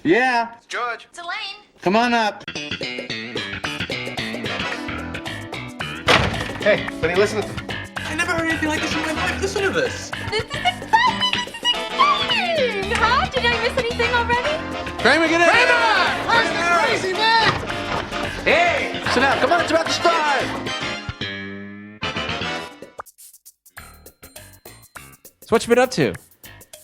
Yeah. It's George. It's Elaine. Come on up. Hey, Vinny, listen to... I never heard anything like this in my life. Listen to this. This is exciting! This is exciting! Huh? Did I miss anything already? Kramer, get in! Where's the crazy man? Hey! Sit down. Come on, it's about to start. So what you been up to?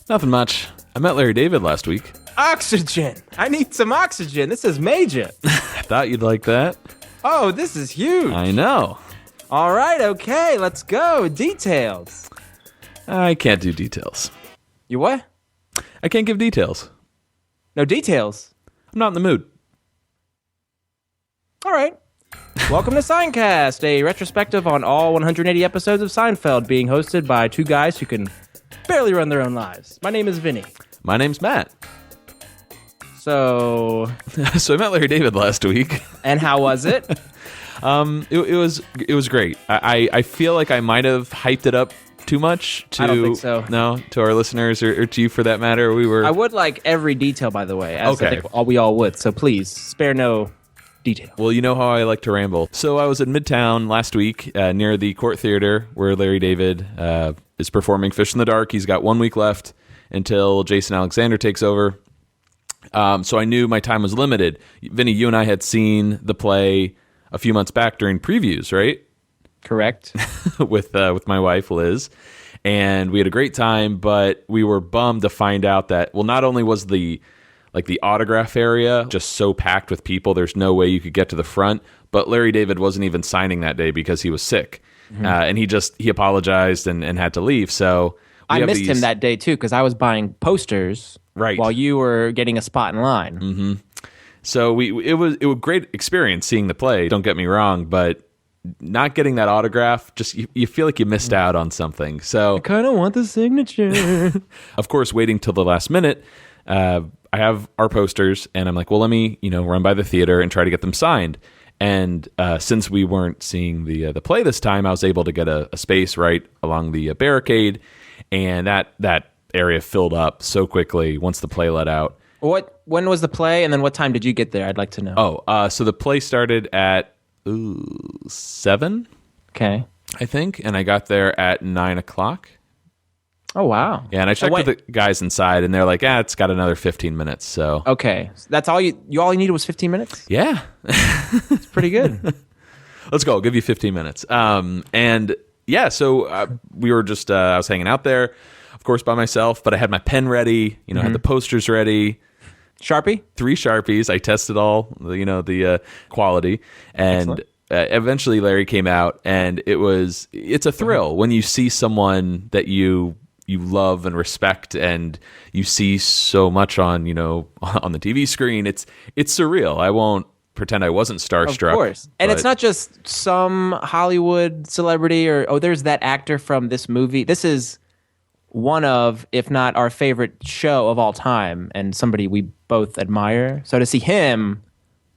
Nothing much. I met Larry David last week. Oxygen! I need some oxygen. This is major. I thought you'd like that. Oh, this is huge. I know. All right, okay, let's go. Details. I can't do details. You what? I can't give details. No details. I'm not in the mood. All right. Welcome to Seincast, a retrospective on all 180 episodes of Seinfeld, being hosted by two guys who can barely run their own lives. My name is Vinny. My name's Matt. So So I met Larry David last week. and how was it? It was great. I feel like I might have hyped it up too much to I don't think so. No, to our listeners or to you for that matter. I would like every detail, by the way, as Okay. I think we all would. So please spare no detail. Well, you know how I like to ramble. So I was in Midtown last week near the Court Theater where Larry David is performing Fish in the Dark. He's got 1 week left until Jason Alexander takes over. So I knew my time was limited. Vinny, you and I had seen the play a few months back during previews, right? Correct. with my wife, Liz. And we had a great time, but we were bummed to find out that, well, not only was the autograph area just so packed with people, there's no way you could get to the front, but Larry David wasn't even signing that day because he was sick. Mm-hmm. And he apologized and had to leave. So I missed him that day too because I was buying posters right while you were getting a spot in line. Mm-hmm. So it was a great experience seeing the play. Don't get me wrong, but not getting that autograph, just you feel like you missed out on something. So I kind of want the signature. Of course, waiting till the last minute, I have our posters, and I'm like, well, let me run by the theater and try to get them signed. And since we weren't seeing the play this time, I was able to get a space right along the barricade, and that area filled up so quickly once the play let out. When was the play, and then what time did you get there? I'd like to know. So the play started at 7, Okay. I think, and I got there at 9 o'clock. Oh, wow. Yeah, and I checked with the guys inside, and they're like, it's got another 15 minutes, so... Okay. So that's all you needed was 15 minutes? Yeah. It's pretty good. Let's go. I'll give you 15 minutes. And yeah, so we were just, I was hanging out there, of course, by myself, but I had my pen ready, had the posters ready. Sharpie? 3 Sharpies. I tested all, the quality. And eventually Larry came out, and it's a thrill when you see someone that you love and respect, and you see so much on the TV screen. It's surreal. I won't pretend I wasn't starstruck. Of course. And it's not just some Hollywood celebrity or, there's that actor from this movie. This is one of, if not our favorite show of all time, and somebody we both admire. So to see him,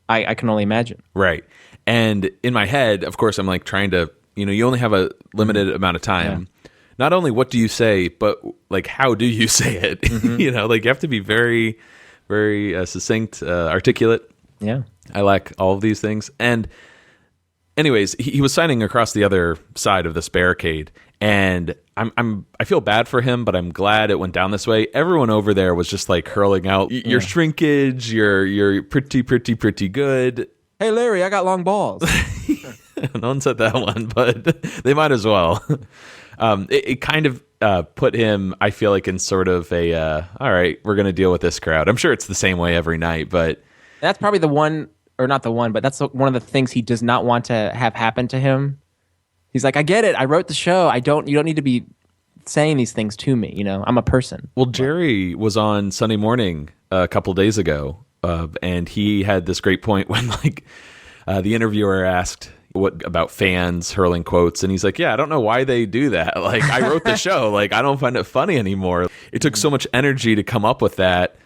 I can only imagine. Right. And in my head, of course, I'm like trying to, you only have a limited amount of time. Yeah. Not only what do you say, but like how do you say it? Mm-hmm. You have to be very, very succinct, articulate. Yeah. I lack all of these things. And anyways, he was signing across the other side of this barricade, and I feel bad for him, but I'm glad it went down this way. Everyone over there was just like hurling out your shrinkage, you're pretty good. Hey Larry, I got long balls. No one said that one, but they might as well. It kind of put him, I feel like, in sort of a all right, we're gonna deal with this crowd. I'm sure it's the same way every night, but that's probably the one, or not the one, but that's one of the things he does not want to have happen to him. He's like, I get it. I wrote the show. You don't need to be saying these things to me. I'm a person. Well, Jerry was on Sunday Morning a couple days ago, and he had this great point when the interviewer asked what about fans hurling quotes, and he's like, yeah, I don't know why they do that. Like, I wrote the show. Like, I don't find it funny anymore. It took so much energy to come up with that.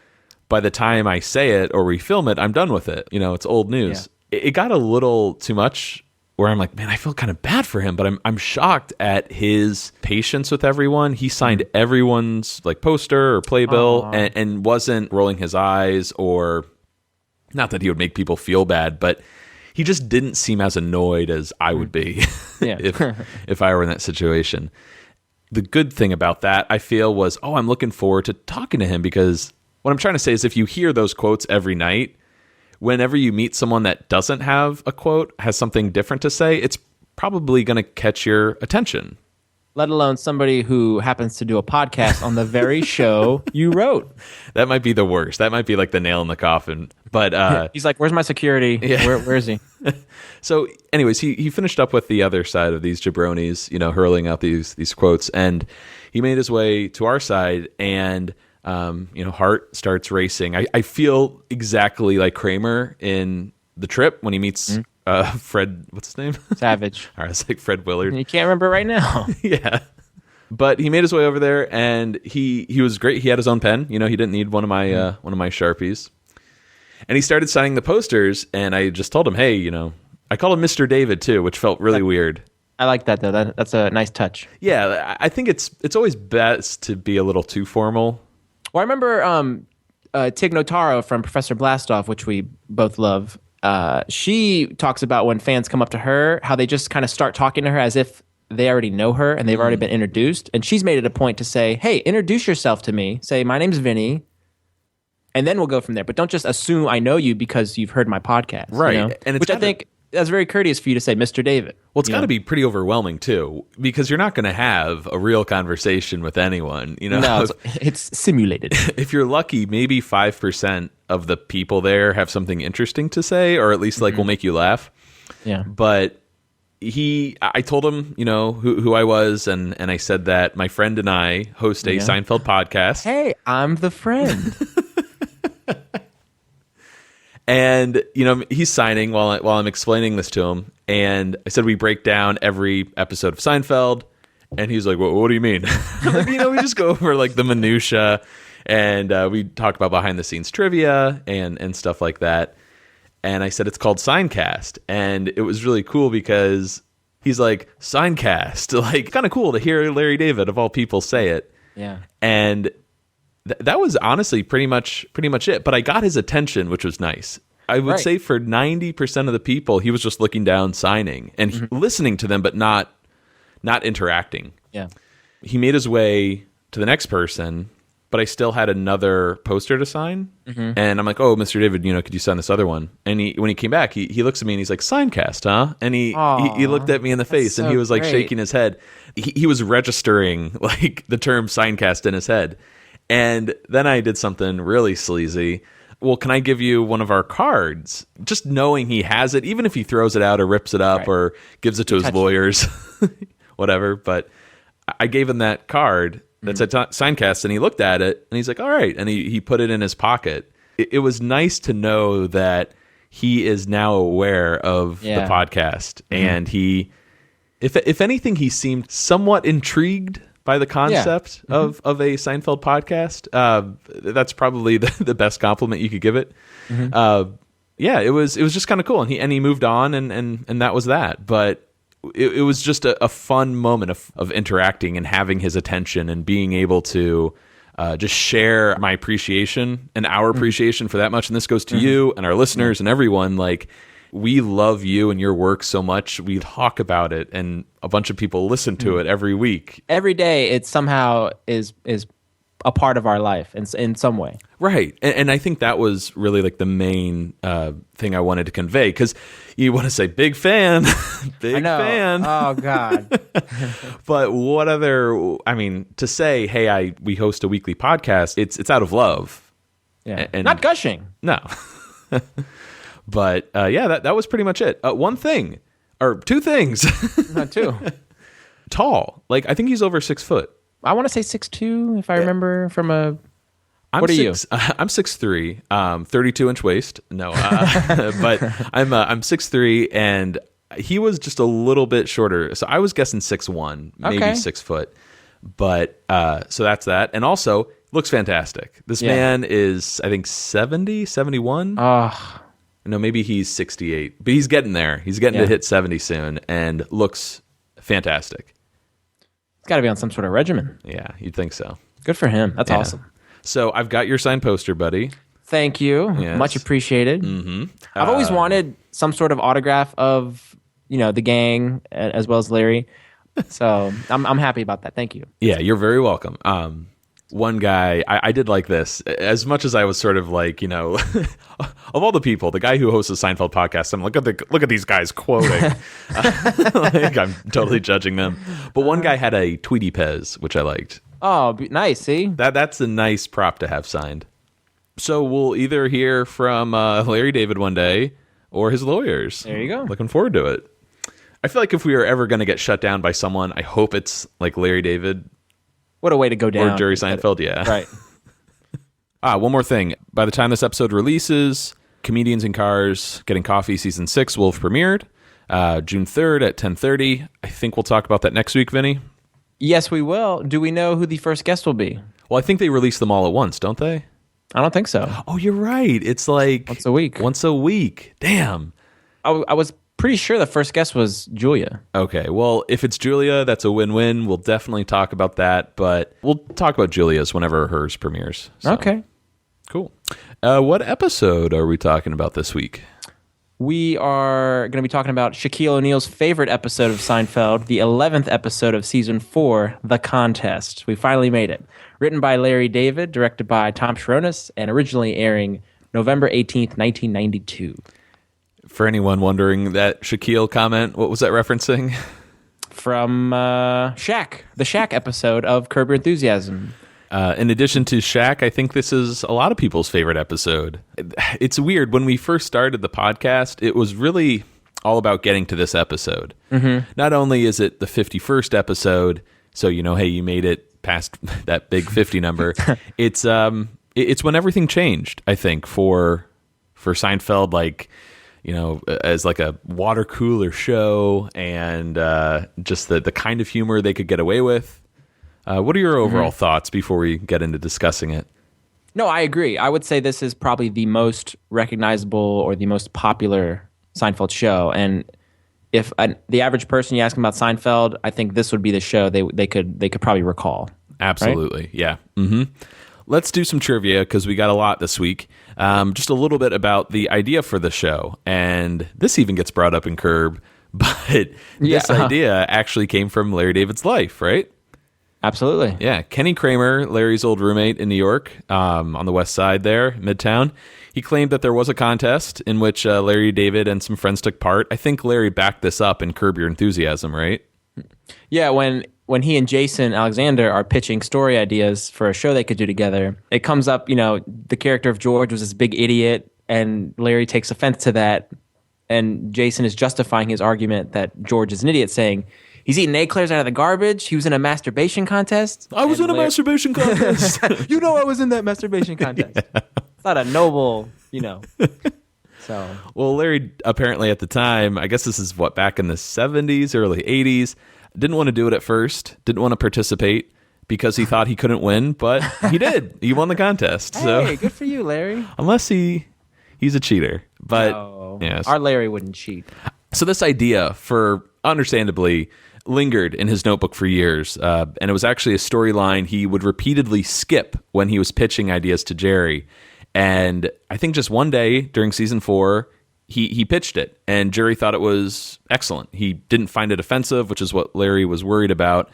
By the time I say it or we film it, I'm done with it. It's old news. Yeah. It got a little too much where I'm like, man, I feel kind of bad for him, but I'm shocked at his patience with everyone. He signed everyone's like poster or playbill and wasn't rolling his eyes, or not that he would make people feel bad, but he just didn't seem as annoyed as I would be if I were in that situation. The good thing about that, I feel, was, I'm looking forward to talking to him, because what I'm trying to say is if you hear those quotes every night, whenever you meet someone that doesn't have a quote, has something different to say, it's probably going to catch your attention. Let alone somebody who happens to do a podcast on the very show you wrote. That might be the worst. That might be like the nail in the coffin. But he's like, where's my security? Yeah. Where is he? So anyways, he finished up with the other side of these jabronis, hurling out these quotes, and he made his way to our side, and heart starts racing. I feel exactly like Kramer in The Trip when he meets Fred, what's his name? Savage. All right, it's like Fred Willard. You can't remember right now. Yeah. But he made his way over there, and he was great. He had his own pen. He didn't need one of my Sharpies. And he started signing the posters, and I just told him, hey, I called him Mr. David too, which felt really weird. I like that though. That's a nice touch. Yeah, I think it's always best to be a little too formal. Well, I remember Tig Notaro from Professor Blastoff, which we both love. She talks about when fans come up to her, how they just kind of start talking to her as if they already know her and they've already been introduced. And she's made it a point to say, hey, introduce yourself to me. Say, my name's Vinny. And then we'll go from there. But don't just assume I know you because you've heard my podcast. Right. And which I think that's very courteous for you to say, Mr. David. Well, it's got to be pretty overwhelming, too, because you're not going to have a real conversation with anyone. No, it's simulated. If you're lucky, maybe 5% of the people there have something interesting to say, or at least will make you laugh. Yeah. But I told him, who I was, and I said that my friend and I host a Seinfeld podcast. Hey, I'm the friend. And, he's signing while I'm explaining this to him. And I said we break down every episode of Seinfeld. And he's like, well, what do you mean? I'm like, we just go over like the minutia. And we talk about behind the scenes trivia and stuff like that. And I said it's called Seincast. And it was really cool because he's like, Seincast. Like, kind of cool to hear Larry David, of all people, say it. Yeah. And that was honestly pretty much it. But I got his attention, which was nice. I would say for 90% of the people, he was just looking down, signing, and listening to them, but not interacting. Yeah. He made his way to the next person, but I still had another poster to sign. And I'm like, oh, Mr. David, could you sign this other one? And when he came back, he looks at me and he's like, Seincast, huh? And he looked at me in the face and he was like shaking his head. He was registering like the term Seincast in his head. And then I did something really sleazy. Well, can I give you one of our cards? Just knowing he has it, even if he throws it out or rips it up or gives it to his lawyers, whatever. But I gave him that card that said Seincast, and he looked at it, and he's like, all right. And he put it in his pocket. It was nice to know that he is now aware of the podcast. And he, if anything, he seemed somewhat intrigued by the concept of a Seinfeld podcast. That's probably the best compliment you could give it. It was just kind of cool, and he moved on, and that was that. But it was just a fun moment of interacting and having his attention and being able to just share my appreciation and our appreciation for that much. And this goes to you and our listeners and everyone. Like, we love you and your work so much. We talk about it, and a bunch of people listen to it every week. Every day, it somehow is a part of our life in some way. Right. And I think that was really like the main thing I wanted to convey, because you want to say big fan, big fan. Oh, God. But what other, to say, hey, we host a weekly podcast, it's out of love. Yeah. And not gushing. No. But that was pretty much it. One thing, or two things. Not two. Tall. Like, I think he's over 6 foot. I want to say 6'2", if I remember from a... What are you? I'm 6'3", 32-inch waist. No, but I'm 6'3", and he was just a little bit shorter. So I was guessing 6'1", maybe 6 foot. But so that's that. And also, looks fantastic. This man is, I think, 70, 71. No, maybe he's 68, but he's getting there. He's getting to hit 70 soon and looks fantastic. He's got to be on some sort of regimen. Yeah, you'd think so. Good for him. That's awesome. So I've got your signed poster, buddy. Thank you. Yes. Much appreciated. Mm-hmm. I've always wanted some sort of autograph of, the gang as well as Larry. So I'm happy about that. Thank you. Yeah, you're very welcome. One guy, I did like this. As much as I was sort of like, of all the people, the guy who hosts the Seinfeld podcast, I'm like, look at these guys quoting. Like, I'm totally judging them. But one guy had a Tweety Pez, which I liked. Oh, nice. See? That's a nice prop to have signed. So we'll either hear from Larry David one day or his lawyers. There you go. Looking forward to it. I feel like if we are ever going to get shut down by someone, I hope it's like Larry David. What a way to go down. Or Jerry Seinfeld, yeah. Right. One more thing. By the time this episode releases, Comedians in Cars Getting Coffee Season 6 will have premiered June 3rd at 10:30. I think we'll talk about that next week, Vinny. Yes, we will. Do we know who the first guest will be? Well, I think they release them all at once, don't they? I don't think so. Oh, you're right. It's like... Once a week. Once a week. Damn. I was pretty sure the first guest was Julia. Okay, well, if it's Julia, that's a win-win. We'll definitely talk about that, but we'll talk about Julia's whenever hers premieres. So. Okay. Cool. What episode are we talking about this week? We are going to be talking about Shaquille O'Neal's favorite episode of Seinfeld, the 11th episode of Season 4, The Contest. We finally made it. Written by Larry David, directed by Tom Sharonis, and originally airing November 18th, 1992. For anyone wondering, that Shaquille comment, what was that referencing? From Shaq, the Shaq episode of Curb Your Enthusiasm. In addition to Shaq, I think this is a lot of people's favorite episode. It's weird. When we first started the podcast, it was really all about getting to this episode. Mm-hmm. Not only is it the 51st episode, so hey, you made it past that big 50 number. It's when everything changed, I think, for Seinfeld, like, as like a water cooler show and just the kind of humor they could get away with. What are your overall thoughts before we get into discussing it? No, I agree. I would say this is probably the most recognizable or the most popular Seinfeld show. And if the average person you ask them about Seinfeld, I think this would be the show they could probably recall. Absolutely, right? Yeah. Mm-hmm. Let's do some trivia because we got a lot this week. Just a little bit about the idea for the show. And this even gets brought up in Curb, but this idea actually came from Larry David's life, right? Absolutely. Yeah. Kenny Kramer, Larry's old roommate in New York, on the west side there, Midtown, he claimed that there was a contest in which Larry David and some friends took part. I think Larry backed this up in Curb Your Enthusiasm, right? Yeah, when he and Jason Alexander are pitching story ideas for a show they could do together, it comes up, the character of George was this big idiot, and Larry takes offense to that, and Jason is justifying his argument that George is an idiot, saying, he's eating eclairs out of the garbage. He was in a masturbation contest. I was in a masturbation contest. I was in that masturbation contest. Yeah. It's not a noble, So, well, Larry apparently at the time, I guess this is back in the 70s, early 80s, didn't want to do it at first, didn't want to participate because he thought he couldn't win, but he did. He won the contest. Hey, good for you, Larry. Unless he's a cheater. But yes. Our Larry wouldn't cheat. So this idea, understandably, lingered in his notebook for years, and it was actually a storyline he would repeatedly skip when he was pitching ideas to Jerry. And I think just one day during season 4, he pitched it, and Jerry thought it was excellent. He didn't find it offensive, which is what Larry was worried about.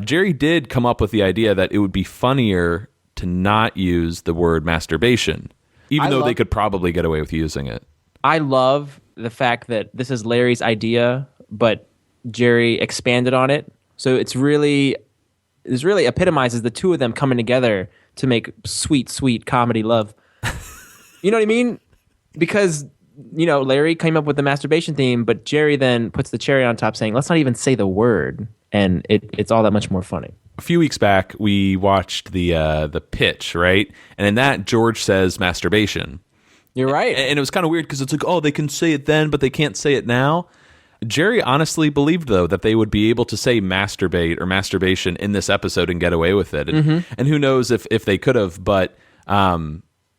Jerry did come up with the idea that it would be funnier to not use the word masturbation, even though they could probably get away with using it. I love the fact that this is Larry's idea, but Jerry expanded on it. So this really epitomizes the two of them coming together to make sweet, sweet comedy love. You know what I mean? Because, Larry came up with the masturbation theme, but Jerry then puts the cherry on top saying, let's not even say the word. And it's all that much more funny. A few weeks back, we watched the pitch, right? And in that, George says masturbation. You're right. And it was kind of weird because it's like, they can say it then, but they can't say it now. Jerry honestly believed, though, that they would be able to say masturbate or masturbation in this episode and get away with it. And who knows if they could have, but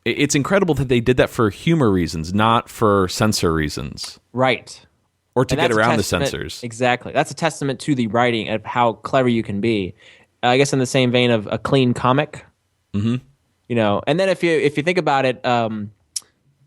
it's incredible that they did that for humor reasons, not for censor reasons. Right. Or to And get that's a around the testament- censors. Exactly. That's a testament to the writing of how clever you can be. I guess in the same vein of a clean comic. Mm-hmm. You know, and then if you think about it,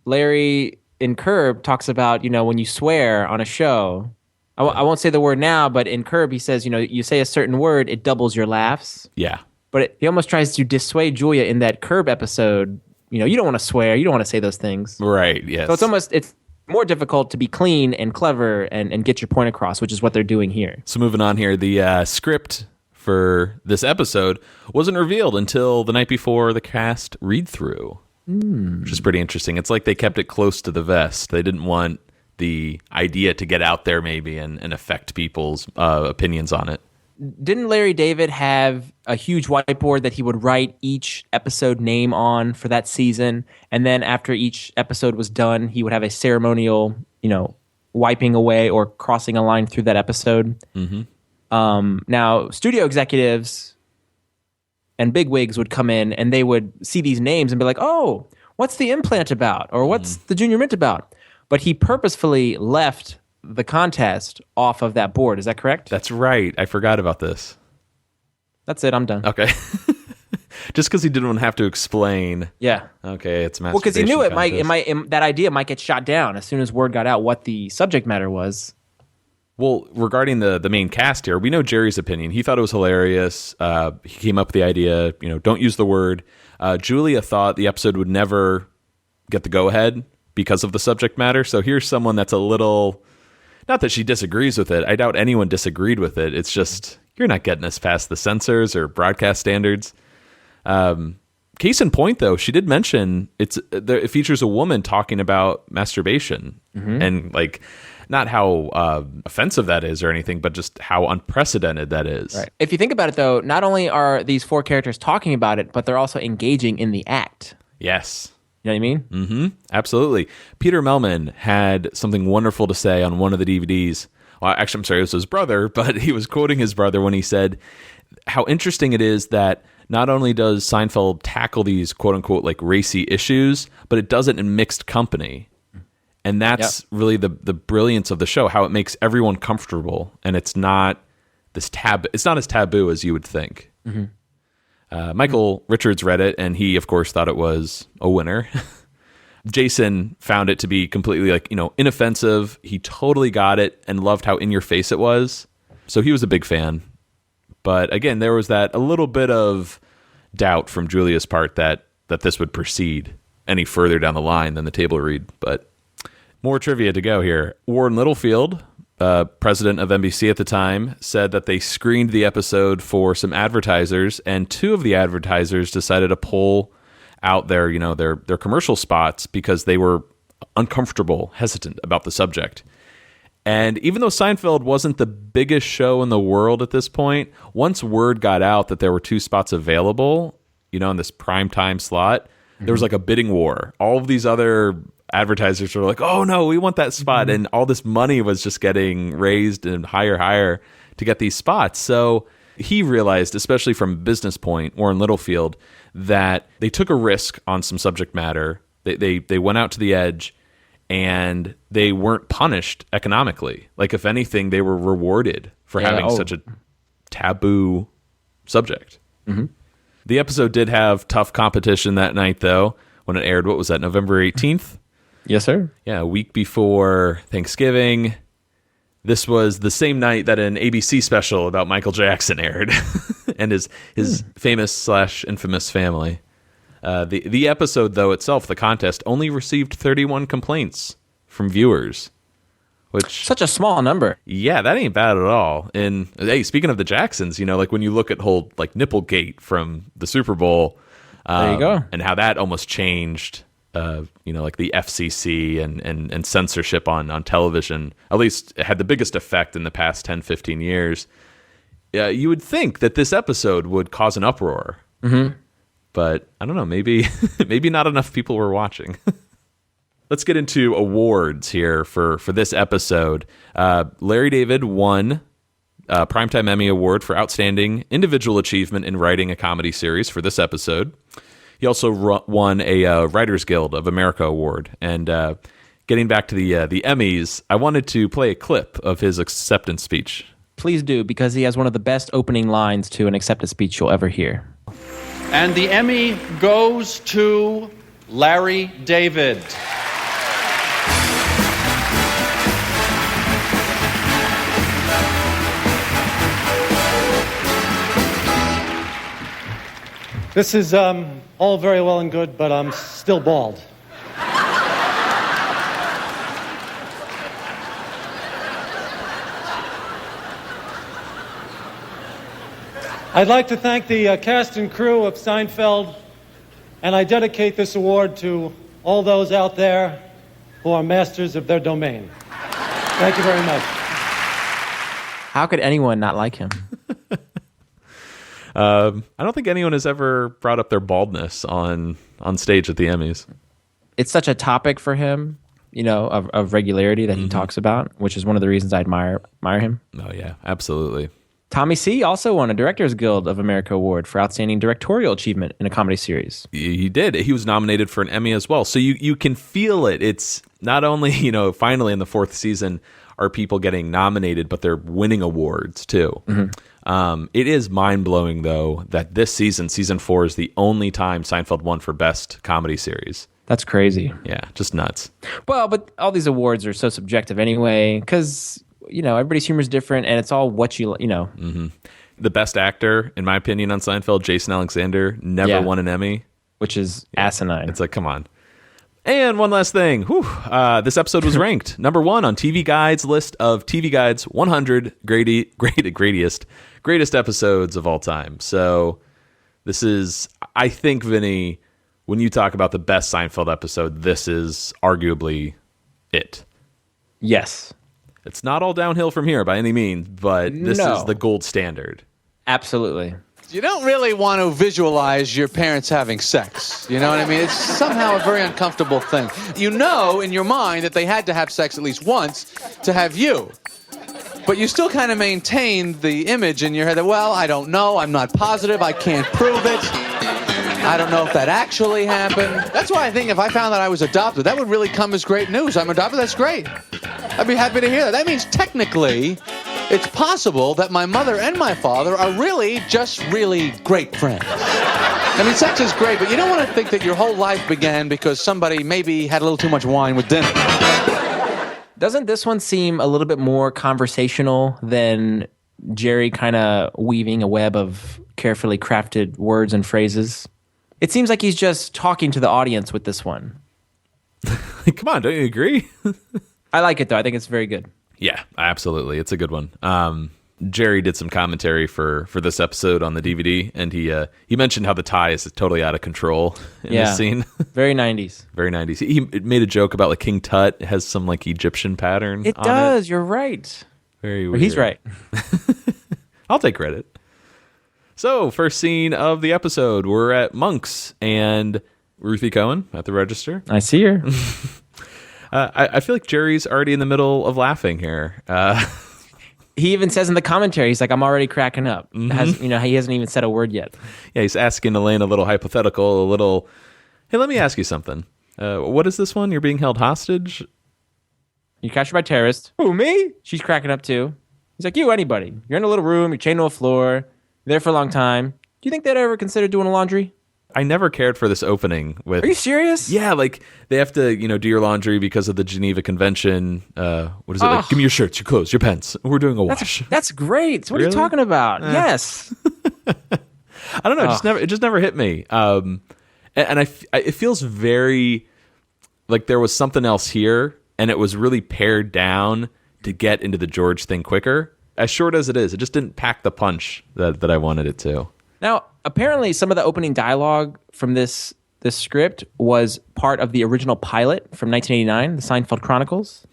Larry in Curb talks about, you know, when you swear on a show, I won't say the word now, but in Curb he says, you know, you say a certain word, it doubles your laughs. Yeah. But he almost tries to dissuade Julia in that Curb episode. You know, you don't want to swear, you don't want to say those things. Right, yes. So it's more difficult to be clean and clever and get your point across, which is what they're doing here. So moving on here, the script for this episode wasn't revealed until the night before the cast read-through, which is pretty interesting. It's like they kept it close to the vest. They didn't want the idea to get out there maybe and affect people's opinions on it. Didn't Larry David have a huge whiteboard that he would write each episode name on for that season? And then after each episode was done, he would have a ceremonial, you know, wiping away or crossing a line through that episode. Mm-hmm. Now, studio executives and bigwigs would come in and they would see these names and be like, oh, what's the implant about? Or what's the Junior Mint about? But he purposefully left the contest off of that board. Is that correct? That's right. I forgot about this. That's it. I'm done. Okay. Just because he didn't have to explain. Yeah. Okay, it's masturbation. Well, because he knew contest. that idea might get shot down as soon as word got out what the subject matter was. Well, regarding the main cast here, we know Jerry's opinion. He thought it was hilarious. He came up with the idea, you know, don't use the word. Julia thought the episode would never get the go-ahead because of the subject matter. So here's someone that's a little... Not that she disagrees with it. I doubt anyone disagreed with it. It's just, you're not getting us past the censors or broadcast standards. Case in point, though, she did mention it features a woman talking about masturbation. Mm-hmm. And, like, not how offensive that is or anything, but just how unprecedented that is. Right. If you think about it, though, not only are these four characters talking about it, but they're also engaging in the act. Yes. You know what I mean? Mm-hmm. Absolutely. Peter Melman had something wonderful to say on one of the DVDs. Well, actually, I'm sorry, it was his brother, but he was quoting his brother when he said how interesting it is that not only does Seinfeld tackle these quote-unquote like racy issues, but it does it in mixed company. And that's really the brilliance of the show, how it makes everyone comfortable, and it's not this it's not as taboo as you would think. Mm-hmm. Michael Richards read it, and he, of course, thought it was a winner. Jason found it to be completely, like, you know, inoffensive. He totally got it and loved how in your face it was. So he was a big fan. But again, there was that a little bit of doubt from Julia's part that this would proceed any further down the line than the table read. But more trivia to go here. Warren Littlefield, president of NBC at the time, said that they screened the episode for some advertisers, and two of the advertisers decided to pull out their commercial spots because they were uncomfortable, hesitant about the subject. And even though Seinfeld wasn't the biggest show in the world at this point, once word got out that there were two spots available, you know, in this primetime slot, there was like a bidding war. All of these other advertisers were like, oh no, we want that spot. And all this money was just getting raised and higher to get these spots. So he realized, especially from a business point, Warren Littlefield, that they took a risk on some subject matter. They went out to the edge, and they weren't punished economically. Like, if anything, they were rewarded for having such a taboo subject. Mm-hmm. The episode did have tough competition that night, though, when it aired. What was that, November 18th? Yes, sir. Yeah, a week before Thanksgiving. This was the same night that an ABC special about Michael Jackson aired and his famous/infamous family. The episode, though, itself, the contest, only received 31 complaints from viewers. Which, such a small number. Yeah, that ain't bad at all. And hey, speaking of the Jacksons, you know, like when you look at whole like Nipplegate from the Super Bowl, there you go, and how that almost changed, you know, like the FCC and censorship on television. At least it had the biggest effect in the past 10, 15 years. You would think that this episode would cause an uproar, but I don't know. Maybe not enough people were watching. Let's get into awards here for this episode. Larry David won a Primetime Emmy Award for Outstanding Individual Achievement in Writing a Comedy Series for this episode. He also won a Writers Guild of America award. And getting back to the Emmys, I wanted to play a clip of his acceptance speech. Please do, because he has one of the best opening lines to an acceptance speech you'll ever hear. And the Emmy goes to Larry David. This is all very well and good, but I'm still bald. I'd like to thank the cast and crew of Seinfeld, and I dedicate this award to all those out there who are masters of their domain. Thank you very much. How could anyone not like him? I don't think anyone has ever brought up their baldness on stage at the Emmys. It's such a topic for him, of regularity that he talks about, which is one of the reasons I admire him. Oh, yeah, absolutely. Tommy C. also won a Directors Guild of America award for outstanding directorial achievement in a comedy series. He did. He was nominated for an Emmy as well. So you can feel it. It's not only, finally in the fourth season are people getting nominated, but they're winning awards too. It is mind-blowing, though, that this season 4, is the only time Seinfeld won for Best Comedy Series. That's crazy. Yeah, just nuts. Well, but all these awards are so subjective anyway, because, everybody's humor is different, and it's all what you. The best actor, in my opinion, on Seinfeld, Jason Alexander, never won an Emmy. Which is asinine. It's like, come on. And one last thing. This episode was ranked number 1 on TV Guide's list of TV Guide's 100 greatest episodes of all time. So this is, I think, Vinny, when you talk about the best Seinfeld episode, this is arguably it. Yes. It's not all downhill from here by any means, but this is the gold standard. Absolutely. You don't really want to visualize your parents having sex. You know what I mean? It's somehow a very uncomfortable thing. You know in your mind that they had to have sex at least once to have you. But you still kind of maintain the image in your head that, well, I don't know, I'm not positive, I can't prove it. I don't know if that actually happened. That's why I think if I found that I was adopted, that would really come as great news. I'm adopted, that's great. I'd be happy to hear that. That means technically it's possible that my mother and my father are really just really great friends. I mean, sex is great, but you don't want to think that your whole life began because somebody maybe had a little too much wine with dinner. Doesn't this one seem a little bit more conversational than Jerry kind of weaving a web of carefully crafted words and phrases? It seems like he's just talking to the audience with this one. Come on, don't you agree? I like it, though. I think it's very good. Yeah, absolutely. It's a good one. Jerry did some commentary for this episode on the DVD, and he mentioned how the tie is totally out of control in this scene. Very 90s. Very 90s. He made a joke about like King Tut. It has some like Egyptian pattern. It does. You're right. Very weird. He's right. I'll take credit. So, first scene of the episode, we're at Monk's and Ruthie Cohen at the register. I see her. I feel like Jerry's already in the middle of laughing here. He even says in the commentary, he's like, I'm already cracking up. He hasn't even said a word yet. Yeah, he's asking Elaine a little hypothetical, hey, let me ask you something. What is this one? You're being held hostage? You're captured by terrorists. Who, me? She's cracking up too. He's like, you, anybody. You're in a little room, you're chained to a floor, you're there for a long time. Do you think they'd ever consider doing a laundry? I never cared for this opening with. Are you serious? Yeah, like they have to, do your laundry because of the Geneva Convention. What is it? Like, give me your shirts, your clothes, your pens. We're doing a wash. That's great. What are you talking about? Yes. I don't know. It just never hit me. And it feels very like there was something else here, and it was really pared down to get into the George thing quicker. As short as it is, it just didn't pack the punch that I wanted it to. Now, apparently, some of the opening dialogue from this script was part of the original pilot from 1989, the Seinfeld Chronicles.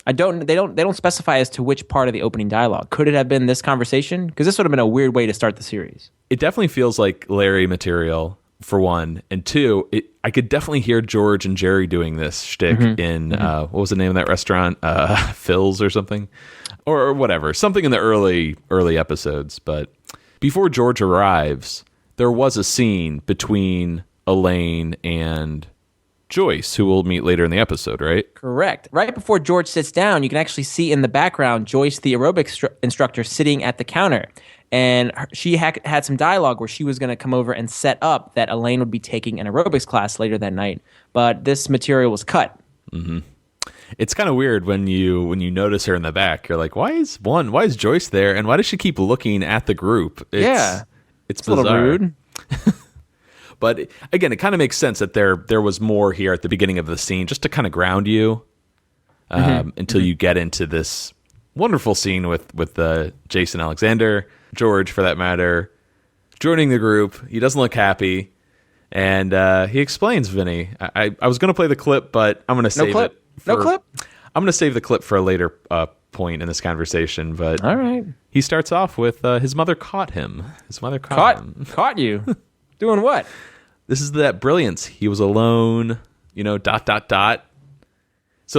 They don't specify as to which part of the opening dialogue. Could it have been this conversation? Because this would have been a weird way to start the series. It definitely feels like Larry material, for one, and two, I could definitely hear George and Jerry doing this shtick in what was the name of that restaurant? Phil's or something, or whatever, something in the early episodes. But before George arrives, there was a scene between Elaine and Joyce, who we'll meet later in the episode, right? Correct. Right before George sits down, you can actually see in the background Joyce, the aerobics instructor, sitting at the counter. And she had some dialogue where she was going to come over and set up that Elaine would be taking an aerobics class later that night. But this material was cut. Mm-hmm. It's kind of weird when you notice her in the back. You're like, why is Joyce there, and why does she keep looking at the group? It's bizarre. A little rude. But again, it kind of makes sense that there was more here at the beginning of the scene, just to kind of ground you until you get into this wonderful scene with Jason Alexander, George for that matter, joining the group. He doesn't look happy, and he explains, Vinny. I was going to play the clip, but I'm going to save it. No clip? I'm going to save the clip for a later point in this conversation. But all right, he starts off with his mother caught him. His mother caught him. Caught you? Doing what? This is that brilliance. He was alone, So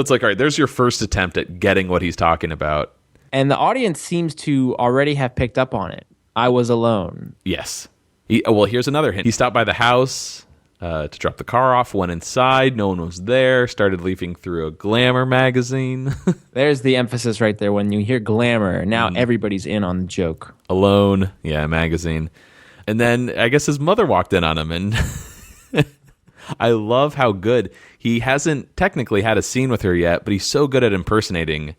it's like, all right, there's your first attempt at getting what he's talking about. And the audience seems to already have picked up on it. I was alone. Yes. Here's another hint. He stopped by the house to drop the car off, went inside. No one was there. Started leafing through a Glamour magazine. There's the emphasis right there. When you hear Glamour, now everybody's in on the joke. Alone. Yeah, magazine. And then I guess his mother walked in on him, and I love how good. He hasn't technically had a scene with her yet, but he's so good at impersonating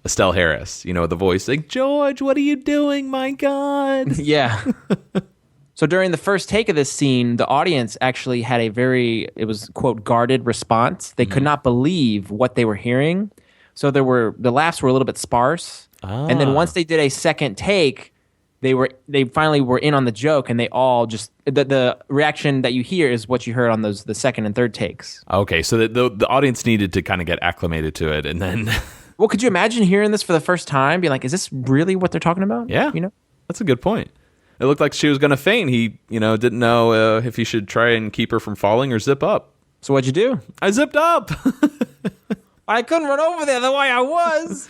Estelle Harris. The voice like, George, what are you doing? My God. Yeah. So during the first take of this scene, the audience actually had it was, quote, guarded response. They could not believe what they were hearing. So the laughs were a little bit sparse. And then once they did a second take, they finally were in on the joke, and they all just the reaction that you hear is what you heard on the second and third takes. Okay, so the audience needed to kind of get acclimated to it, and then. Well, could you imagine hearing this for the first time, being like, "Is this really what they're talking about?" Yeah, that's a good point. It looked like she was going to faint. He, didn't know if he should try and keep her from falling or zip up. So what'd you do? I zipped up. I couldn't run over there the way I was.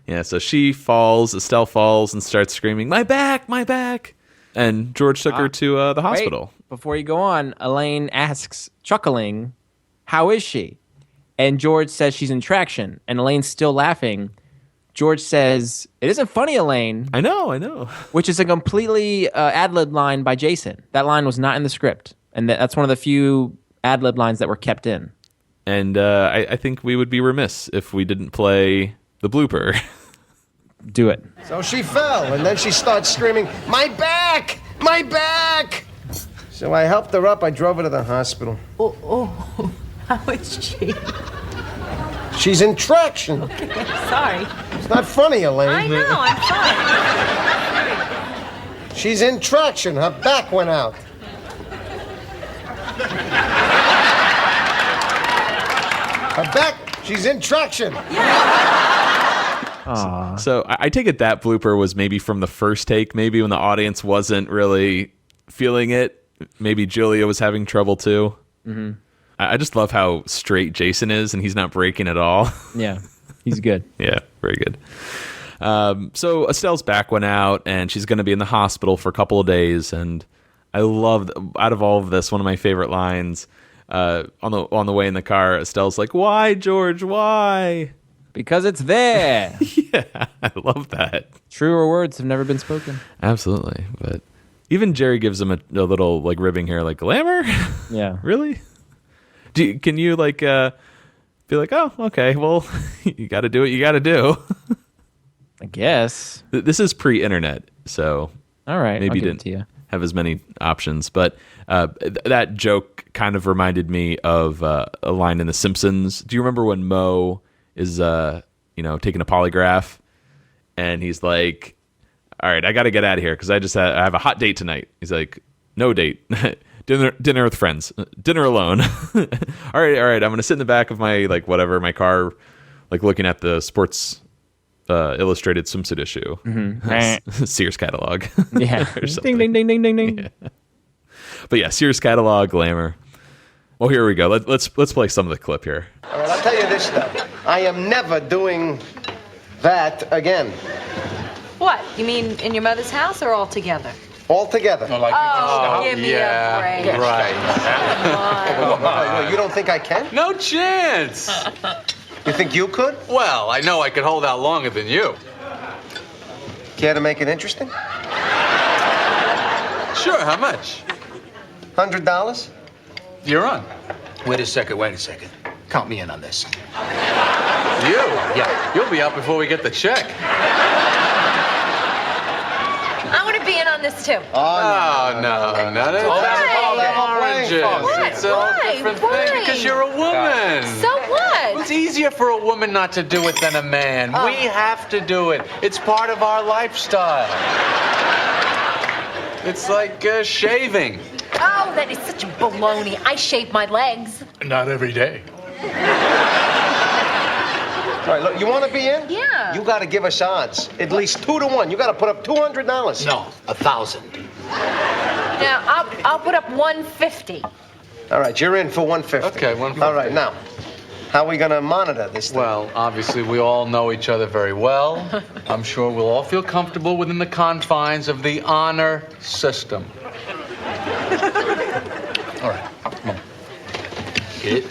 Yeah, so Estelle falls and starts screaming, my back, my back. And George took her to the hospital. Wait, before you go on, Elaine asks, chuckling, how is she? And George says she's in traction. And Elaine's still laughing. George says, it isn't funny, Elaine. I know. Which is a completely ad-lib line by Jason. That line was not in the script. And that's one of the few ad-lib lines that were kept in. And I think we would be remiss if we didn't play the blooper. Do it. So she fell, and then she starts screaming, my back! My back! So I helped her up. I drove her to the hospital. Oh, how is she? She's in traction. Okay, I'm sorry. It's not funny, Elaine. I know, I'm sorry. She's in traction. Her back went out. Her back, she's in traction. So I take it that blooper was maybe from the first take, maybe when the audience wasn't really feeling it. Maybe Julia was having trouble too. Mm-hmm. I just love how straight Jason is, and he's not breaking at all. Yeah, he's good. Yeah, very good. So Estelle's back went out, and she's going to be in the hospital for a couple of days. And I love, out of all of this, one of my favorite lines on the way in the car. Estelle's like, "Why, George? Why?" Because it's there. Yeah, I love that. Truer words have never been spoken. Absolutely, but even Jerry gives him a little like ribbing here, like glamour. Yeah, really. Can you like be like, oh, okay, well, you got to do what you got to do. I guess this is pre-internet, so all right, maybe you didn't have as many options. But that joke kind of reminded me of a line in The Simpsons. Do you remember when Moe is taking a polygraph, and he's like, all right, I got to get out of here because I have a hot date tonight. He's like, no date. Dinner with friends. Dinner alone. All right. I'm going to sit in the back of my, my car, looking at the Sports Illustrated swimsuit issue. Mm-hmm. Sears catalog. Yeah. Ding, ding, ding, ding, ding, ding. Yeah. But yeah, Sears catalog, glamour. Well, here we go. Let's play some of the clip here. All right, I'll tell you this, though. I am never doing that again. What? You mean in your mother's house or all together? All together. Oh, give me a break. Right. You don't think I can? No chance. You think you could? Well, I know I could hold out longer than you. Care to make it interesting? Sure, how much? $100? You're on. Wait a second. Count me in on this. You? Yeah. You'll be out before we get the check. I want to be in on this too. Oh, no. That's oranges. What? It's a whole Why? different Why? thing because you're a woman. So what? It's easier for a woman not to do it than a man. We have to do it. It's part of our lifestyle. It's like shaving. Oh, that is such a baloney. I shave my legs. Not every day. All right, look, you want to be in? Yeah. You got to give us odds. At least 2 to 1. You got to put up $200. No, 1,000. Now, I'll put up 150. All right, you're in for 150. Okay, 150. All right, now, how are we going to monitor this thing? Well, obviously, we all know each other very well. I'm sure we'll all feel comfortable within the confines of the honor system. All right, come on. Get it?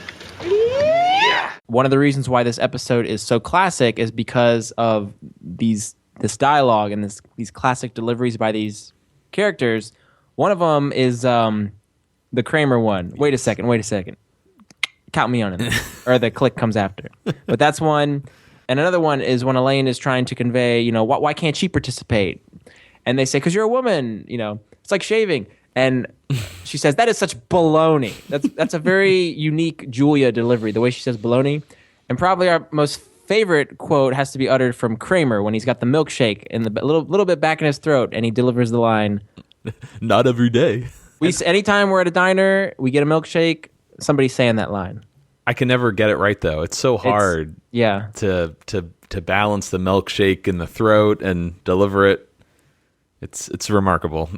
One of the reasons why this episode is so classic is because of this dialogue and these classic deliveries by these characters. One of them is the Kramer one. Wait a second. Count me on it. Or the click comes after. But that's one. And another one is when Elaine is trying to convey, why can't she participate? And they say, because you're a woman, it's like shaving. And she says, that is such baloney. That's a very unique Julia delivery, the way she says baloney. And probably our most favorite quote has to be uttered from Kramer when he's got the milkshake in the little bit back in his throat, and he delivers the line, Not every day. Anytime we're at a diner, we get a milkshake, somebody's saying that line. I can never get it right though. It's so hard. To balance the milkshake in the throat and deliver it. It's remarkable.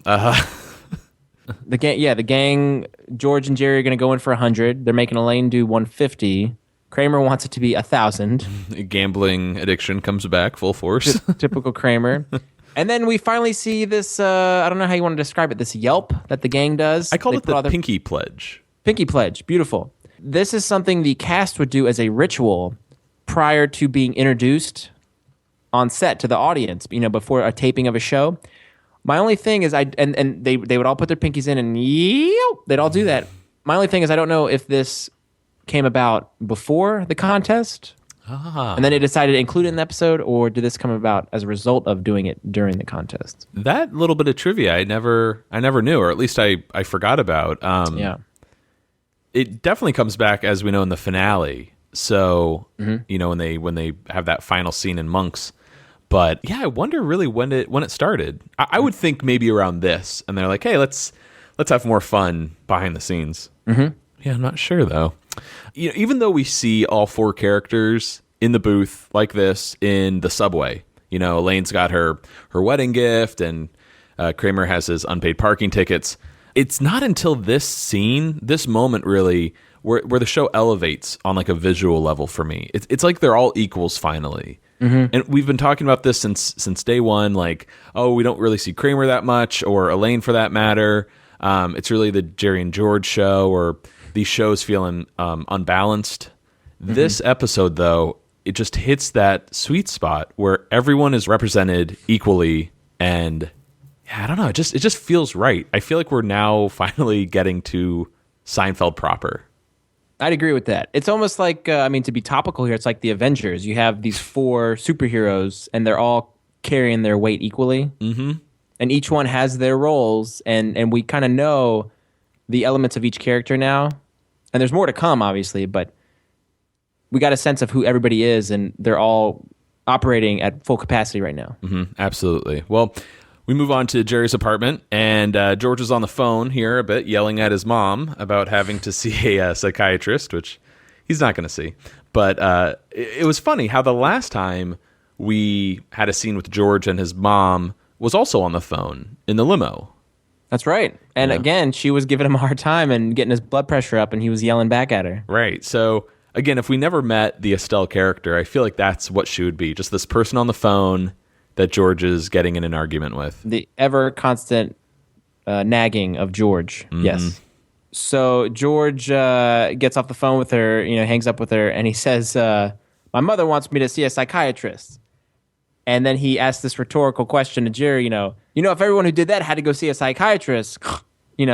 The gang, George and Jerry are going to go in for 100. They're making Elaine do 150. Kramer wants it to be 1,000. Gambling addiction comes back full force. Typical Kramer. And then we finally see this, I don't know how you want to describe it, this yelp that the gang does. I call it the their pinky pledge. Pinky pledge. Beautiful. This is something the cast would do as a ritual prior to being introduced on set to the audience, before a taping of a show. My only thing is, and they would all put their pinkies in and they'd all do that. My only thing is I don't know if this came about before the contest and then they decided to include it in the episode, or did this come about as a result of doing it during the contest? That little bit of trivia I never knew, or at least I forgot about. It definitely comes back, as we know, in the finale. So, when they have that final scene in Monks. But yeah, I wonder really when it started. I would think maybe around this, and they're like, "Hey, let's have more fun behind the scenes." Mm-hmm. Yeah, I'm not sure though. Even though we see all 4 characters in the booth like this in the subway, Elaine's got her wedding gift, and Kramer has his unpaid parking tickets. It's not until this scene, this moment, really, where the show elevates on like a visual level for me. It's like they're all equals finally. Mm-hmm. And we've been talking about this since day one, like, we don't really see Kramer that much, or Elaine for that matter. It's really the Jerry and George show, or these shows feeling unbalanced. Mm-hmm. This episode, though, it just hits that sweet spot where everyone is represented equally, and I don't know, it just feels right. I feel like we're now finally getting to Seinfeld proper. I'd agree with that. It's almost like, to be topical here, it's like the Avengers. You have these 4 superheroes, and they're all carrying their weight equally. Mm-hmm. And each one has their roles, and we kind of know the elements of each character now. And there's more to come, obviously, but we got a sense of who everybody is, and they're all operating at full capacity right now. Mm-hmm. Absolutely. Well, we move on to Jerry's apartment, and George is on the phone here a bit, yelling at his mom about having to see a psychiatrist, which he's not going to see. But it was funny how the last time we had a scene with George and his mom was also on the phone in the limo. That's right. And again, she was giving him a hard time and getting his blood pressure up, and he was yelling back at her. Right. So, again, if we never met the Estelle character, I feel like that's what she would be. Just this person on the phone that George is getting in an argument with. The ever constant nagging of George. Yes. So George gets off the phone with her, hangs up with her, and he says, my mother wants me to see a psychiatrist. And then he asks this rhetorical question to Jerry, if everyone who did that had to go see a psychiatrist, which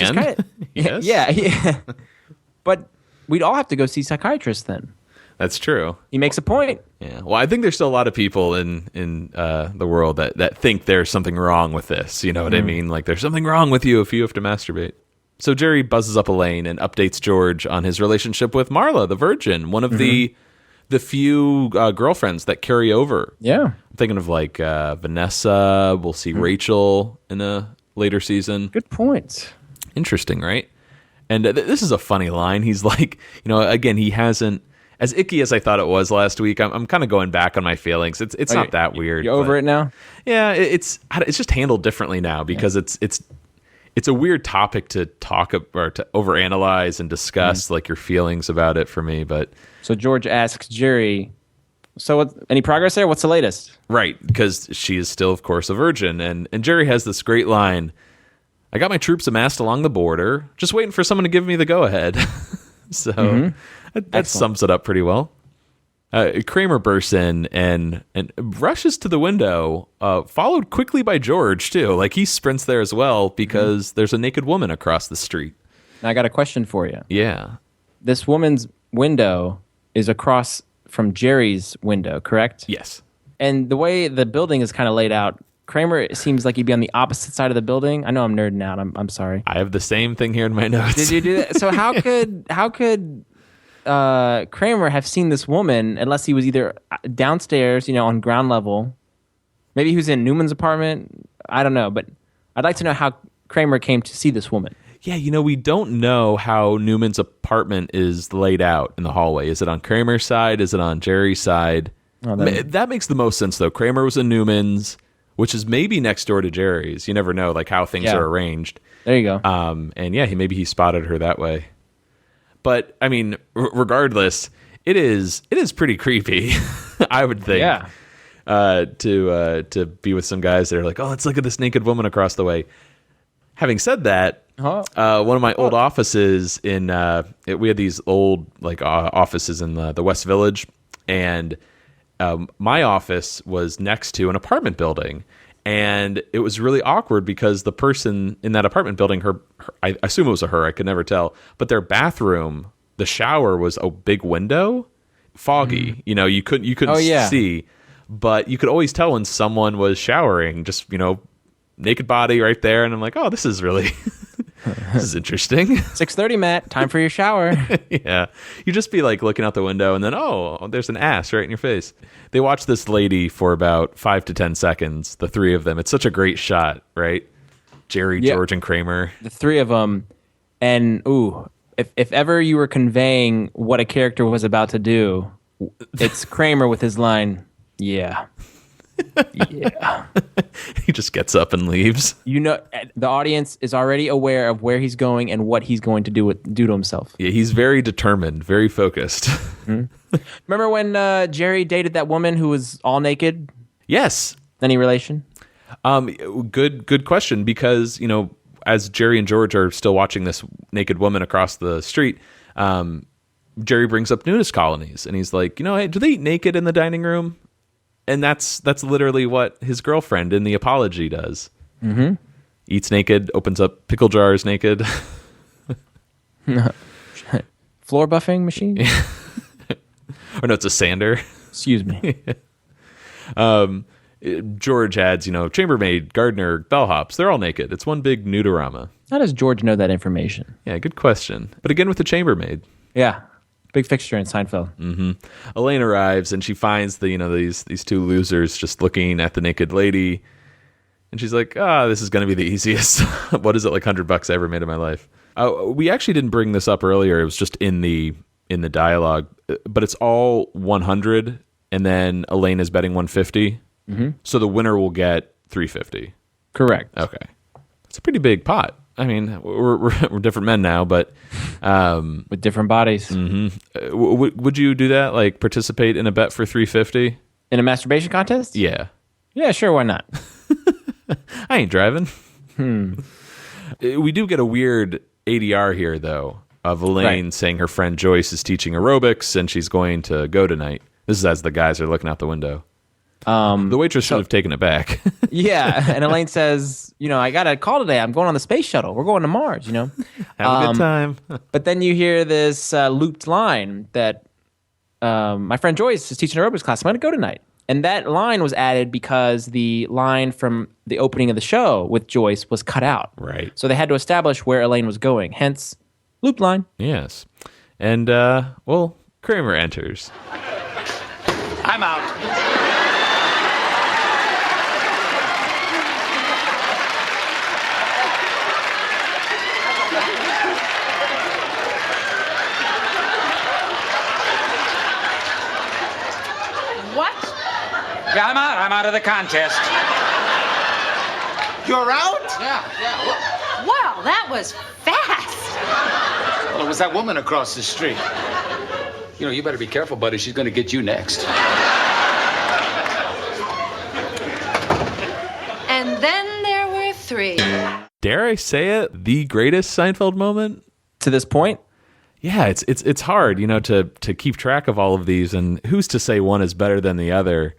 is kind of, Yes. yeah. But we'd all have to go see psychiatrists then. That's true. He makes a point. Yeah. Well, I think there's still a lot of people in the world that think there's something wrong with this. You know what I mean? Like there's something wrong with you if you have to masturbate. So Jerry buzzes up Elaine and updates George on his relationship with Marla, the virgin, one of the few girlfriends that carry over. Yeah. I'm thinking of like Vanessa. We'll see Rachel in a later season. Good point. Interesting, right? And this is a funny line. He's like, again, he hasn't, as icky as I thought it was last week. I'm kind of going back on my feelings. It's not that weird. You over it now? Yeah, it's just handled differently now because it's a weird topic to talk or to overanalyze and discuss like your feelings about it for me. But so George asks Jerry, so any progress there? What's the latest? Right, because she is still, of course, a virgin. And Jerry has this great line, I got my troops amassed along the border, just waiting for someone to give me the go-ahead. So that sums it up pretty well. Kramer bursts in and rushes to the window, followed quickly by George, too. Like, he sprints there as well because there's a naked woman across the street. Now, I got a question for you. Yeah. This woman's window is across from Jerry's window, correct? Yes. And the way the building is kind of laid out, Kramer seems like he'd be on the opposite side of the building. I know I'm nerding out. I'm sorry. I have the same thing here in my notes. Did you do that? So how could Kramer have seen this woman unless he was either downstairs, on ground level? Maybe he was in Newman's apartment. I don't know, but I'd like to know how Kramer came to see this woman. Yeah, we don't know how Newman's apartment is laid out in the hallway. Is it on Kramer's side? Is it on Jerry's side? Oh, that makes the most sense, though. Kramer was in Newman's, which is maybe next door to Jerry's. You never know, like how things are arranged. There you go. And yeah, maybe he spotted her that way. But I mean, regardless, it is pretty creepy. I would think. Yeah. To be with some guys that are like, oh, let's look at this naked woman across the way. Having said that, one of my old offices we had these old offices in the West Village, and my office was next to an apartment building. And it was really awkward because the person in that apartment building, I assume it was her, I could never tell, but their bathroom, the shower was a big window, foggy. You couldn't see, but you could always tell when someone was showering, just, naked body right there. And I'm like, oh, this is really, this is interesting. 6:30, Matt, time for your shower. Yeah. You just be like looking out the window and then, oh, there's an ass right in your face. They watch this lady for about 5 to 10 seconds, the three of them. It's such a great shot, right? Jerry, George, and Kramer. The three of them. And, if ever you were conveying what a character was about to do, it's Kramer with his line, yeah. Yeah. He just gets up and leaves. The audience is already aware of where he's going and what he's going to do to himself. Yeah, he's very determined, very focused. Remember when Jerry dated that woman who was all naked? Yes. Any relation? Good question, because, as Jerry and George are still watching this naked woman across the street, Jerry brings up nudist colonies, and he's like, hey, do they eat naked in the dining room? And that's literally what his girlfriend in the apology does. Mm-hmm. Eats naked, opens up pickle jars naked. Floor buffing machine? Or no, it's a sander. Excuse me. George adds, chambermaid, gardener, bellhops, they're all naked. It's one big nudorama. How does George know that information? Yeah, good question. But again, with the chambermaid. Yeah. Big fixture in Seinfeld. Mm-hmm. Elaine arrives and she finds these two losers just looking at the naked lady, and she's like, this is going to be the easiest. What is it, like $100 I ever made in my life? We actually didn't bring this up earlier. It was just in the dialogue, but it's all 100, and then Elaine is betting 150. Mm-hmm. So the winner will get 350. Correct. Okay, it's a pretty big pot. I mean, we're different men now, but with different bodies. Mm-hmm. Would you do that? Like participate in a bet for 350 in a masturbation contest? Yeah. Yeah, sure. Why not? I ain't driving. We do get a weird ADR here, though, of Elaine saying her friend Joyce is teaching aerobics and she's going to go tonight. This is as the guys are looking out the window. The waitress should have taken it back. Yeah, and Elaine says, I got a call today. I'm going on the space shuttle. We're going to Mars, Have a good time. But then you hear this looped line that my friend Joyce is teaching aerobics class. I'm going to go tonight. And that line was added because the line from the opening of the show with Joyce was cut out. Right. So they had to establish where Elaine was going. Hence, looped line. Yes. And, Kramer enters. I'm out. What? Yeah, I'm out. I'm out of the contest. You're out? Yeah. Wow, that was fast. Well, it was that woman across the street. You better be careful, buddy. She's going to get you next. And then there were 3. Dare I say it? The greatest Seinfeld moment? To this point, Yeah, it's hard, to keep track of all of these, and who's to say one is better than the other?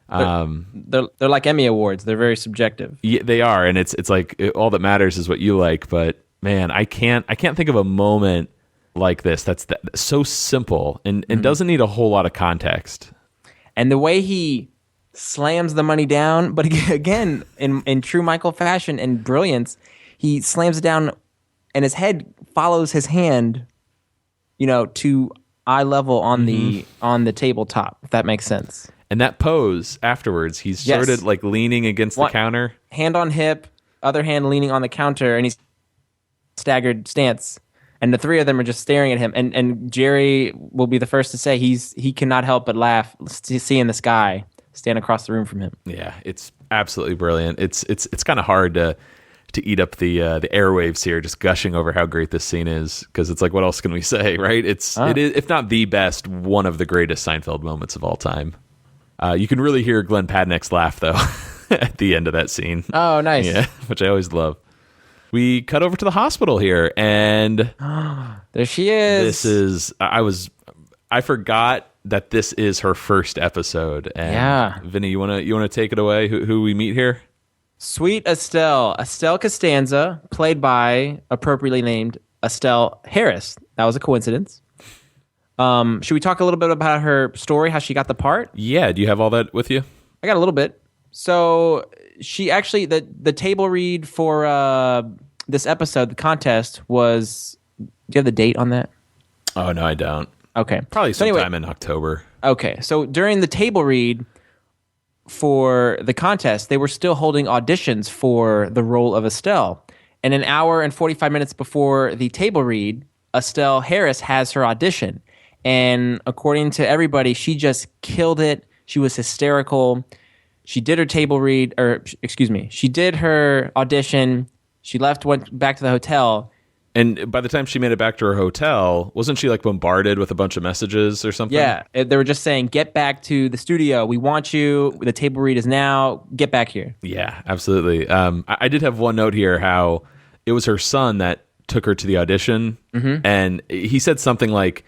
they're like Emmy Awards. They're very subjective. Yeah, they are, and it's like all that matters is what you like. But man, I can't think of a moment like this that's so simple and doesn't need a whole lot of context. And the way he slams the money down, but again, in true Michael fashion and brilliance, he slams it down, and his head follows his hand, to eye level on the tabletop. If that makes sense. And that pose afterwards, he's sort of like leaning against the counter, hand on hip, other hand leaning on the counter, and he's staggered stance. And the 3 of them are just staring at him. And Jerry will be the first to say he cannot help but laugh seeing this guy stand across the room from him. Yeah, it's absolutely brilliant. It's kind of hard to eat up the airwaves here, just gushing over how great this scene is, because it's like, what else can we say, right? It is, if not the best, one of the greatest Seinfeld moments of all time. You can really hear Glenn Padnick's laugh, though, at the end of that scene. Oh, nice. Yeah, which I always love. We cut over to the hospital here, and there she is. This is I forgot that this is her first episode. And yeah, Vinny, you wanna take it away? Who we meet here? Sweet Estelle Costanza, played by appropriately named Estelle Harris. That was a coincidence. Should we talk a little bit about her story, how she got the part? Yeah, do you have all that with you? I got a little bit. So she actually, the table read for this episode, the contest, was, do you have the date on that? Oh, no, I don't. Okay. Probably sometime in October. Okay, so during the table read for the contest, they were still holding auditions for the role of Estelle. And an hour and 45 minutes before the table read, Estelle Harris has her audition. And according to everybody, she just killed it. She was hysterical. She did her table read, she did her audition. She went back to the hotel. And by the time she made it back to her hotel, wasn't she like bombarded with a bunch of messages or something? Yeah, they were just saying, get back to the studio. We want you. The table read is now. Get back here. Yeah, absolutely. I did have one note here how it was her son that took her to the audition. Mm-hmm. And he said something like,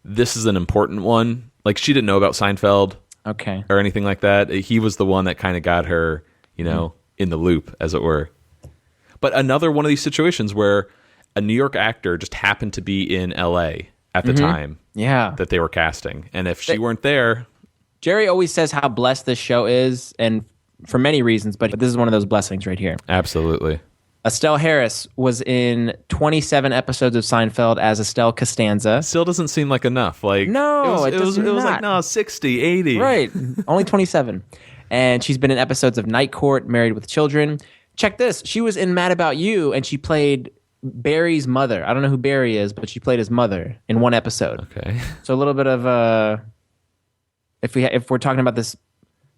this is an important one. Like, she didn't know about Seinfeld. Okay. Or anything like that. He was the one that kind of got her, in the loop, as it were. But another one of these situations where a New York actor just happened to be in L.A. at the time that they were casting. And if she weren't there... Jerry always says how blessed this show is, and for many reasons, but this is one of those blessings right here. Absolutely. Estelle Harris was in 27 episodes of Seinfeld as Estelle Costanza. Still doesn't seem like enough. Like, no, it was like, 60, 80. Right. Only 27. And she's been in episodes of Night Court, Married with Children. Check this. She was in Mad About You, and she played Barry's mother. I don't know who Barry is, but she played his mother in one episode. Okay. So a little bit of if we're talking about this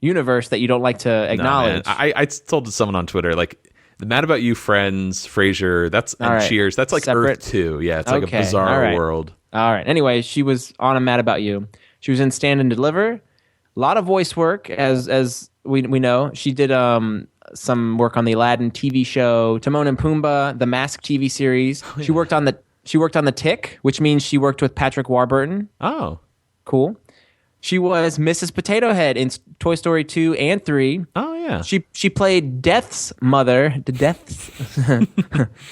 universe that you don't like to acknowledge. No, I told someone on Twitter, like, the Mad About You, Friends, Frasier, and Cheers, that's like separate. Earth 2. Yeah, it's like a bizarre world. All right. Anyway, she was on a Mad About You. She was in Stand and Deliver. A lot of voice work, as we know. She did some work on the Aladdin TV show, Timon and Pumbaa, the Mask TV series. Oh, yeah. She worked on the Tick, which means she worked with Patrick Warburton. Oh, cool. She was Mrs. Potato Head in Toy Story 2 and 3. Oh yeah. She played Death's mother.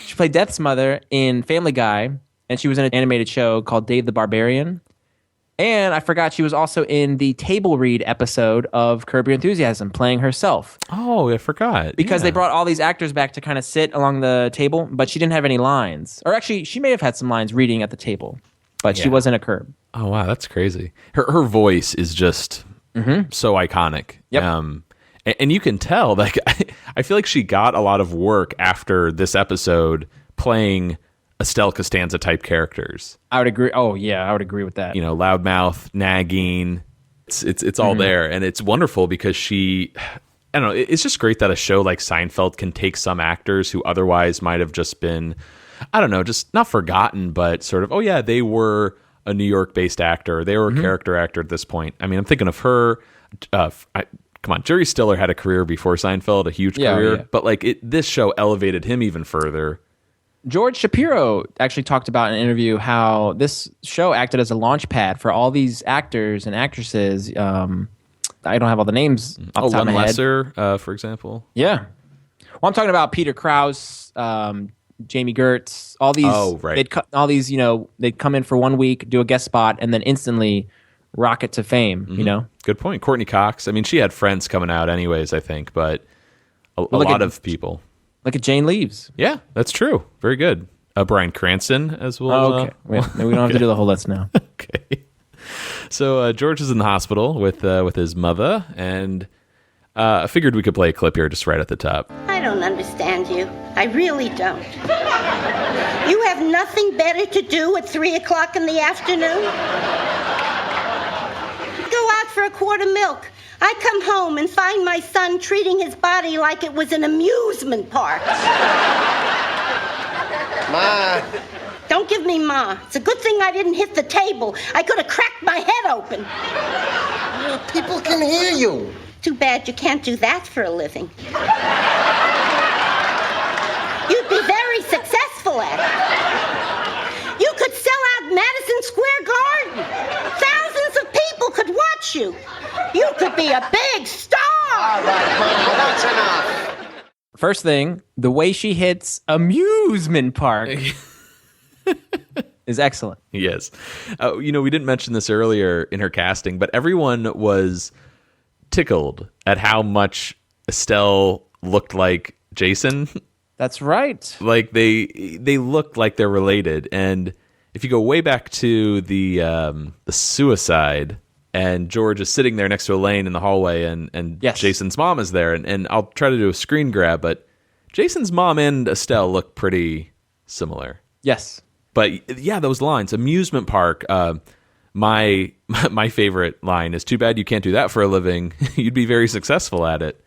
She played Death's mother in Family Guy, and she was in an animated show called Dave the Barbarian. And I forgot she was also in the table read episode of Curb Your Enthusiasm, playing herself. Oh, I forgot. Because they brought all these actors back to kind of sit along the table, but she didn't have any lines. Or actually, she may have had some lines reading at the table, but she wasn't a Curb. Oh, wow, that's crazy. Her voice is just so iconic. Yep. And you can tell, like, I feel like she got a lot of work after this episode playing Estelle Costanza type characters. I would agree. Oh yeah, I would agree with that. You know, loudmouth, nagging. It's all there, and it's wonderful because I don't know. It's just great that a show like Seinfeld can take some actors who otherwise might have just been, I don't know, just not forgotten, but sort of, oh yeah, they were a New York-based actor. They were a character actor at this point. I mean, I'm thinking of her. Come on, Jerry Stiller had a career before Seinfeld, a huge career, but like this show elevated him even further. George Shapiro actually talked about in an interview how this show acted as a launch pad for all these actors and actresses. I don't have all the names off the top of my head. Lesser, for example. Yeah. Well, I'm talking about Peter Krause, Jamie Gertz, all these. Oh, right. They'd come in for 1 week, do a guest spot, and then instantly rocket to fame, you know? Good point. Courtney Cox. I mean, she had Friends coming out anyways, I think, but a lot of people. Look at Jane Leaves. Yeah, that's true. Very good. Bryan Cranston as well. Oh, okay. We don't have to do the whole list now. Okay. So George is in the hospital with his mother, and I figured we could play a clip here just right at the top. I don't understand you. I really don't. You have nothing better to do at 3 o'clock in the afternoon? Go out for a quart of milk. I come home and find my son treating his body like it was an amusement park. Ma. Don't give me Ma. It's a good thing I didn't hit the table. I could have cracked my head open. People can hear you. Too bad you can't do that for a living. You'd be very successful at it. You could sell out Madison Square Garden. Thousands of people could watch you. You could be a big star. All right, Mama, that's enough. First thing, the way she hits amusement park is excellent. Yes. We didn't mention this earlier in her casting, but everyone was tickled at how much Estelle looked like Jason. That's right. Like they looked like they're related. And if you go way back to the suicide, and George is sitting there next to Elaine in the hallway, and yes. Jason's mom is there, and I'll try to do a screen grab, but Jason's mom and Estelle look pretty similar. Yes. But yeah, those lines, amusement park. My favorite line is, "Too bad you can't do that for a living. You'd be very successful at it."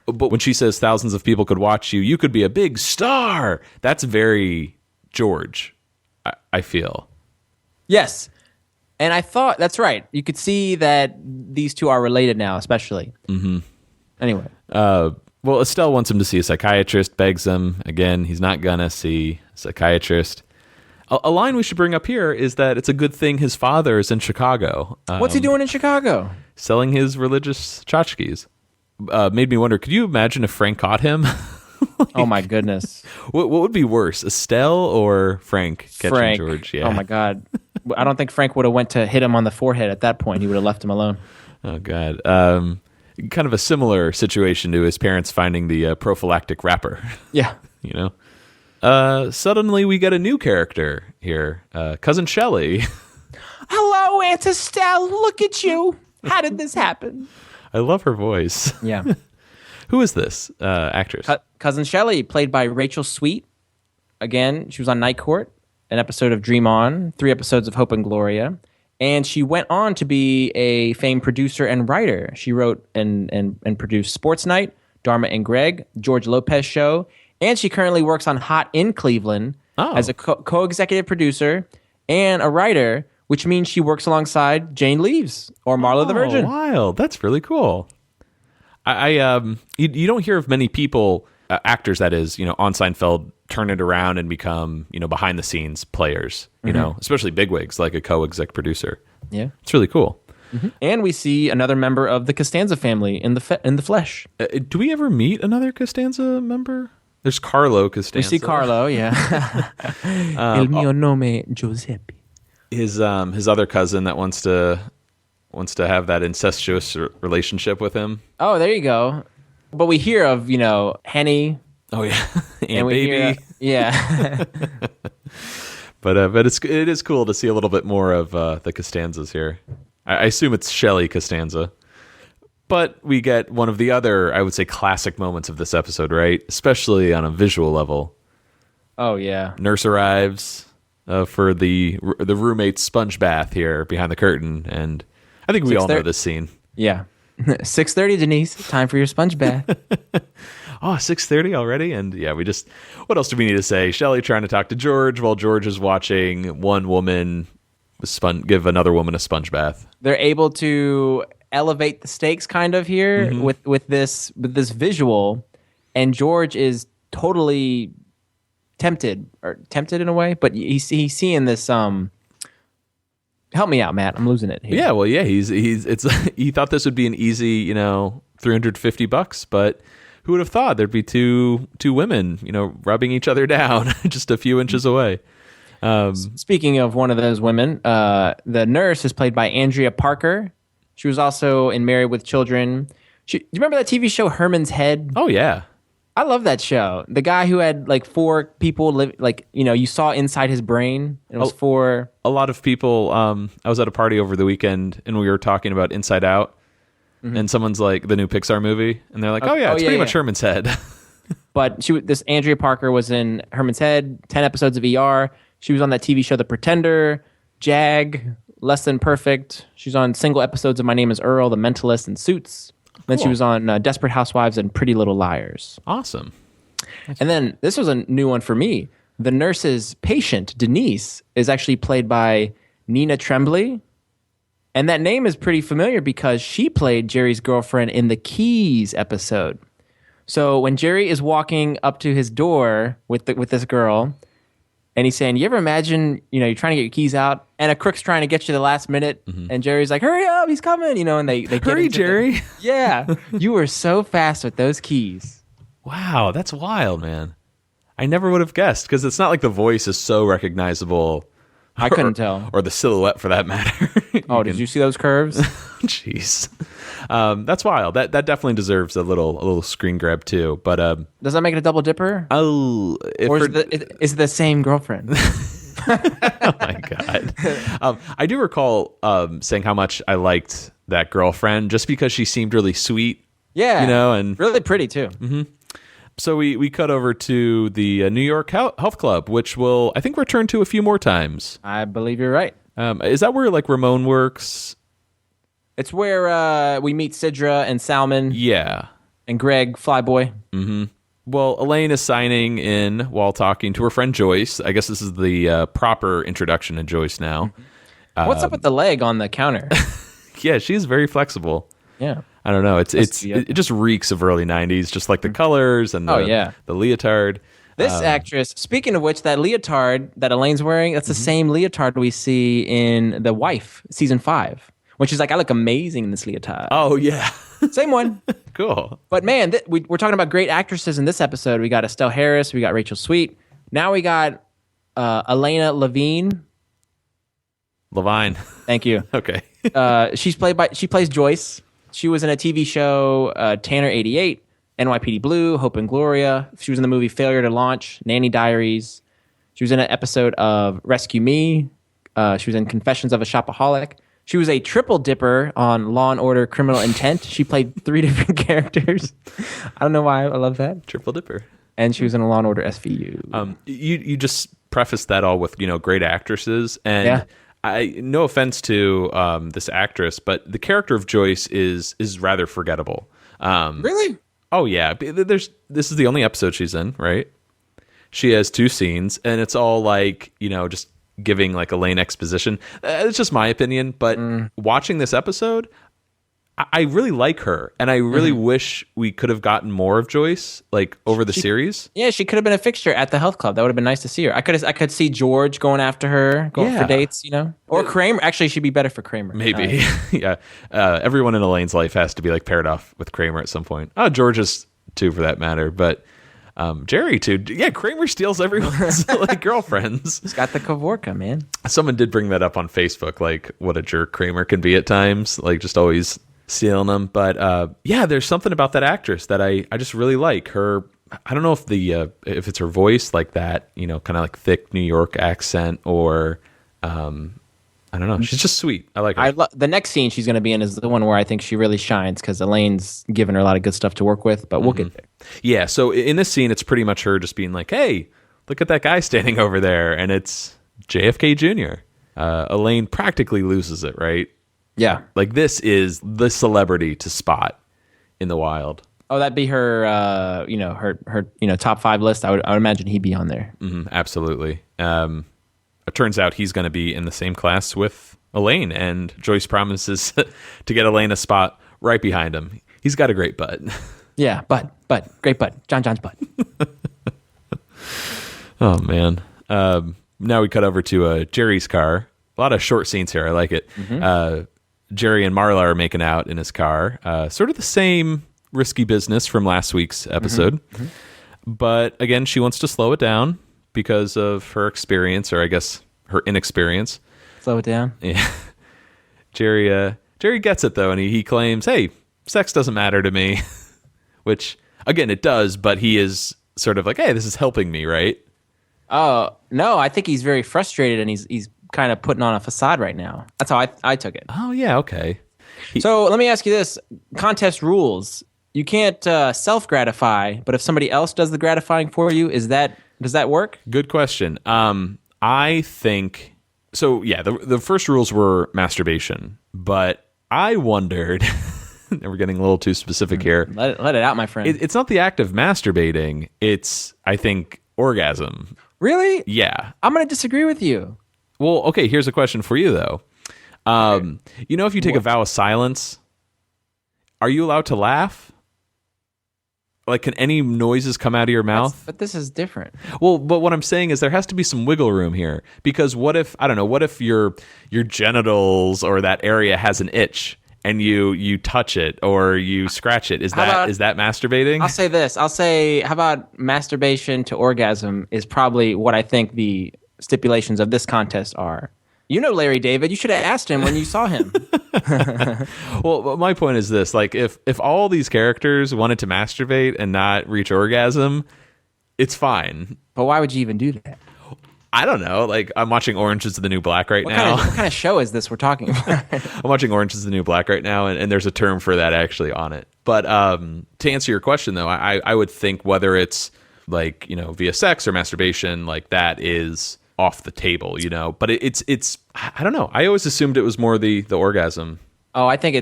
But when she says thousands of people could watch you, you could be a big star. That's very George, I feel. Yes. And I thought, that's right. You could see that these two are related now, especially. Mm-hmm. Anyway. Well, Estelle wants him to see a psychiatrist, begs him. Again, he's not gonna see a psychiatrist. A line we should bring up here is that it's a good thing his father is in Chicago. What's he doing in Chicago? Selling his religious tchotchkes. Made me wonder, could you imagine if Frank caught him? Oh my goodness. What would be worse, Estelle or Frank catching George? Yeah. Oh my God. I don't think Frank would have went to hit him on the forehead at that point. He would have left him alone. Oh God. Kind of a similar situation to his parents finding the prophylactic wrapper. Yeah. Suddenly we get a new character here. Cousin Shelley. Hello, Aunt Estelle. Look at you. How did this happen? I love her voice. Yeah. Who is this actress? Cousin Shelley, played by Rachel Sweet. Again, she was on Night Court, an episode of Dream On, 3 episodes of Hope and Gloria. And she went on to be a famed producer and writer. She wrote and produced Sports Night, Dharma and Greg, George Lopez Show, and she currently works on Hot in Cleveland as a co-executive producer and a writer, which means she works alongside Jane Leaves or Marla the Virgin. Wild. That's really cool. You don't hear of many people, actors that is, on Seinfeld, turn it around and become, behind the scenes players, especially bigwigs like a co-exec producer. Yeah. It's really cool. And we see another member of the Costanza family in the flesh. Do we ever meet another Costanza member? There's Carlo Costanza. We see Carlo, yeah. Il mio nome Giuseppe. His other cousin that wants to have that incestuous relationship with him. Oh, there you go. But we hear of, Henny. Oh yeah, and we Baby. Yeah. But it is cool to see a little bit more of the Costanzas here. I assume it's Shelley Costanza. But we get one of the other, I would say, classic moments of this episode, right? Especially on a visual level. Oh yeah. Nurse arrives for the roommate's sponge bath here behind the curtain, and I think we all know this scene. Yeah. 6:30, Denise. Time for your sponge bath. Oh, 6:30 already? And yeah, what else do we need to say? Shelley trying to talk to George while George is watching one woman give another woman a sponge bath. They're able to elevate the stakes kind of here with this visual, and George is totally tempted in a way, but he's seeing this help me out, Matt. I'm losing it here. Yeah, well, yeah, he thought this would be an easy, $350, but who would have thought there'd be two women, rubbing each other down just a few inches away. Speaking of one of those women, the nurse is played by Andrea Parker. She was also in Married with Children. Do you remember that TV show Herman's Head? Oh yeah, I love that show. The guy who had like 4 people live, you saw inside his brain. And it was 4. A lot of people. I was at a party over the weekend, and we were talking about Inside Out, and someone's like the new Pixar movie, and they're like, "Oh yeah, it's pretty much Herman's Head." But this Andrea Parker was in Herman's Head, 10 episodes of ER. She was on that TV show The Pretender, Jag, Less Than Perfect. She's on single episodes of My Name is Earl, The Mentalist, and Suits. Cool. Then she was on Desperate Housewives and Pretty Little Liars. Awesome. And then this was a new one for me. The nurse's patient, Denise, is actually played by Nina Tremblay. And that name is pretty familiar because she played Jerry's girlfriend in the Keys episode. So when Jerry is walking up to his door with this girl, and he's saying, you ever imagine, you're trying to get your keys out, and a crook's trying to get you the last minute, and Jerry's like, hurry up, he's coming, and they get hurry, Jerry. Yeah, you were so fast with those keys. Wow, that's wild, man. I never would have guessed, because it's not like the voice is so recognizable. I couldn't tell. Or the silhouette, for that matter. Did you see those curves? Jeez. That's wild. That definitely deserves a little screen grab too. But does that make it a double dipper? Oh, or is it the same girlfriend? Oh my god! I do recall saying how much I liked that girlfriend, just because she seemed really sweet. Yeah, and really pretty too. Mm-hmm. So we cut over to the New York Health Club, which will, I think, return to a few more times. I believe you're right. Is that where like Ramon works? It's where we meet Sidra and Salmon. Yeah. And Greg, Flyboy. Mm-hmm. Well, Elaine is signing in while talking to her friend Joyce. I guess this is the proper introduction to Joyce now. What's up with the leg on the counter? Yeah, she's very flexible. Yeah. I don't know. It just reeks of early 90s, just like the colors and the leotard. This actress, speaking of which, that leotard that Elaine's wearing, that's the same leotard we see in The Wife, season 5. When she's like, I look amazing in this leotard. Oh, yeah. Same one. Cool. But man, we're talking about great actresses in this episode. We got Estelle Harris. We got Rachel Sweet. Now we got Elena Levine. Thank you. Okay. She plays Joyce. She was in a TV show, Tanner 88, NYPD Blue, Hope and Gloria. She was in the movie Failure to Launch, Nanny Diaries. She was in an episode of Rescue Me. She was in Confessions of a Shopaholic. She was a triple dipper on Law & Order Criminal Intent. She played 3 different characters. I don't know why I love that. Triple dipper. And she was in a Law & Order SVU. You just prefaced that all with, great actresses. And no offense to this actress, but the character of Joyce is rather forgettable. Really? Oh, yeah. This is the only episode she's in, right? She has 2 scenes, and it's all like, just giving like Elaine exposition. It's just my opinion, but watching this episode, I really like her, and I really wish we could have gotten more of Joyce, like over the series. Yeah, she could have been a fixture at the health club. That would have been nice to see her. I could see George going after her, going for dates, or Kramer. Actually, she'd be better for Kramer. Maybe, yeah. Everyone in Elaine's life has to be like paired off with Kramer at some point. Oh, George is too, for that matter, but. Jerry too. Yeah, Kramer steals everyone's like girlfriends. He's got the Kavorka, man. Someone did bring that up on Facebook, like what a jerk Kramer can be at times, like just always stealing them. But yeah, there's something about that actress that I just really like. Her, I don't know if if it's her voice like that, kind of like thick New York accent, or I don't know. She's just sweet. I like her. The next scene she's going to be in is the one where I think she really shines, because Elaine's given her a lot of good stuff to work with, but we'll get there. Yeah, so in this scene, it's pretty much her just being like, hey, look at that guy standing over there, and it's JFK Jr. Elaine practically loses it, right? Yeah. Like, this is the celebrity to spot in the wild. Oh, that'd be her, her top 5 list. I would imagine he'd be on there. Mm-hmm, absolutely. It turns out he's going to be in the same class with Elaine, and Joyce promises to get Elaine a spot right behind him. He's got a great butt. Yeah, butt, great butt. John's butt. Oh, man. Now we cut over to Jerry's car. A lot of short scenes here. I like it. Mm-hmm. Jerry and Marla are making out in his car. Sort of the same risky business from last week's episode. Mm-hmm. But again, she wants to slow it down because of her experience, or I guess her inexperience. Slow it down? Yeah. Jerry gets it, though, and he claims, hey, sex doesn't matter to me. Which, again, it does, but he is sort of like, hey, this is helping me, right? Oh, no, I think he's very frustrated, and he's kind of putting on a facade right now. That's how I took it. Oh, yeah, okay. So let me ask you this. Contest rules. You can't self-gratify, but if somebody else does the gratifying for you, does that work? Good question. I think... So, yeah, the first rules were masturbation, but I wondered... We're getting a little too specific here. Let it out, my friend. It's not the act of masturbating. It's, I think, orgasm. Really? Yeah. I'm going to disagree with you. Well, okay, here's a question for you, though. If you take a vow of silence, are you allowed to laugh? Like, can any noises come out of your mouth? But this is different. Well, but what I'm saying is there has to be some wiggle room here. Because what if your genitals or that area has an itch? And you touch it or you scratch it. Is that masturbating? I'll say this. How about masturbation to orgasm is probably what I think the stipulations of this contest are. You know Larry David. You should have asked him when you saw him. Well, my point is this. Like, if all these characters wanted to masturbate and not reach orgasm, it's fine. But why would you even do that? I don't know. Like, I'm watching Orange is the New Black right now. What kind of show is this we're talking about? I'm watching Orange is the New Black right now, and there's a term for that actually on it. But to answer your question, though, I would think whether it's like, via sex or masturbation, like that is off the table, But it's I don't know. I always assumed it was more the orgasm. Oh, I think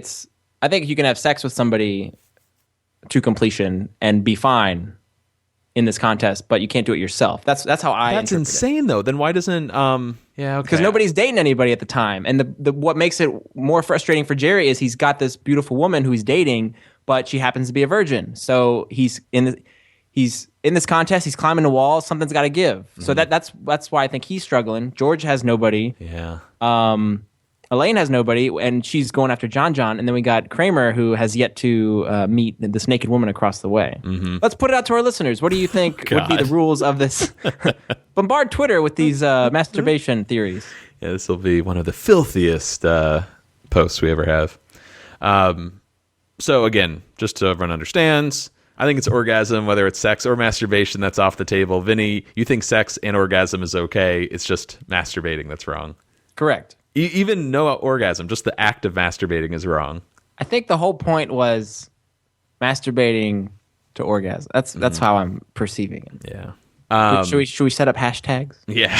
you can have sex with somebody to completion and be fine in this contest, but you can't do it yourself. That's how I That's interpret insane, though. Then why doesn't because nobody's dating anybody at the time, and the what makes it more frustrating for Jerry is he's got this beautiful woman who he's dating, but she happens to be a virgin. So he's in this contest. He's climbing the wall. Something's got to give. Mm-hmm. So that's why I think he's struggling. George has nobody. Yeah. Elaine has nobody, and she's going after John. And then we got Kramer, who has yet to meet this naked woman across the way. Mm-hmm. Let's put it out to our listeners. What do you think would be the rules of this? Bombard Twitter with these masturbation theories. Yeah, this will be one of the filthiest posts we ever have. So again, just so everyone understands, I think it's orgasm, whether it's sex or masturbation, that's off the table. Vinny, you think sex and orgasm is okay. It's just masturbating that's wrong. Correct. Even no orgasm, just the act of masturbating is wrong. I think the whole point was masturbating to orgasm. That's how I'm perceiving it. Yeah. Should we set up hashtags? Yeah.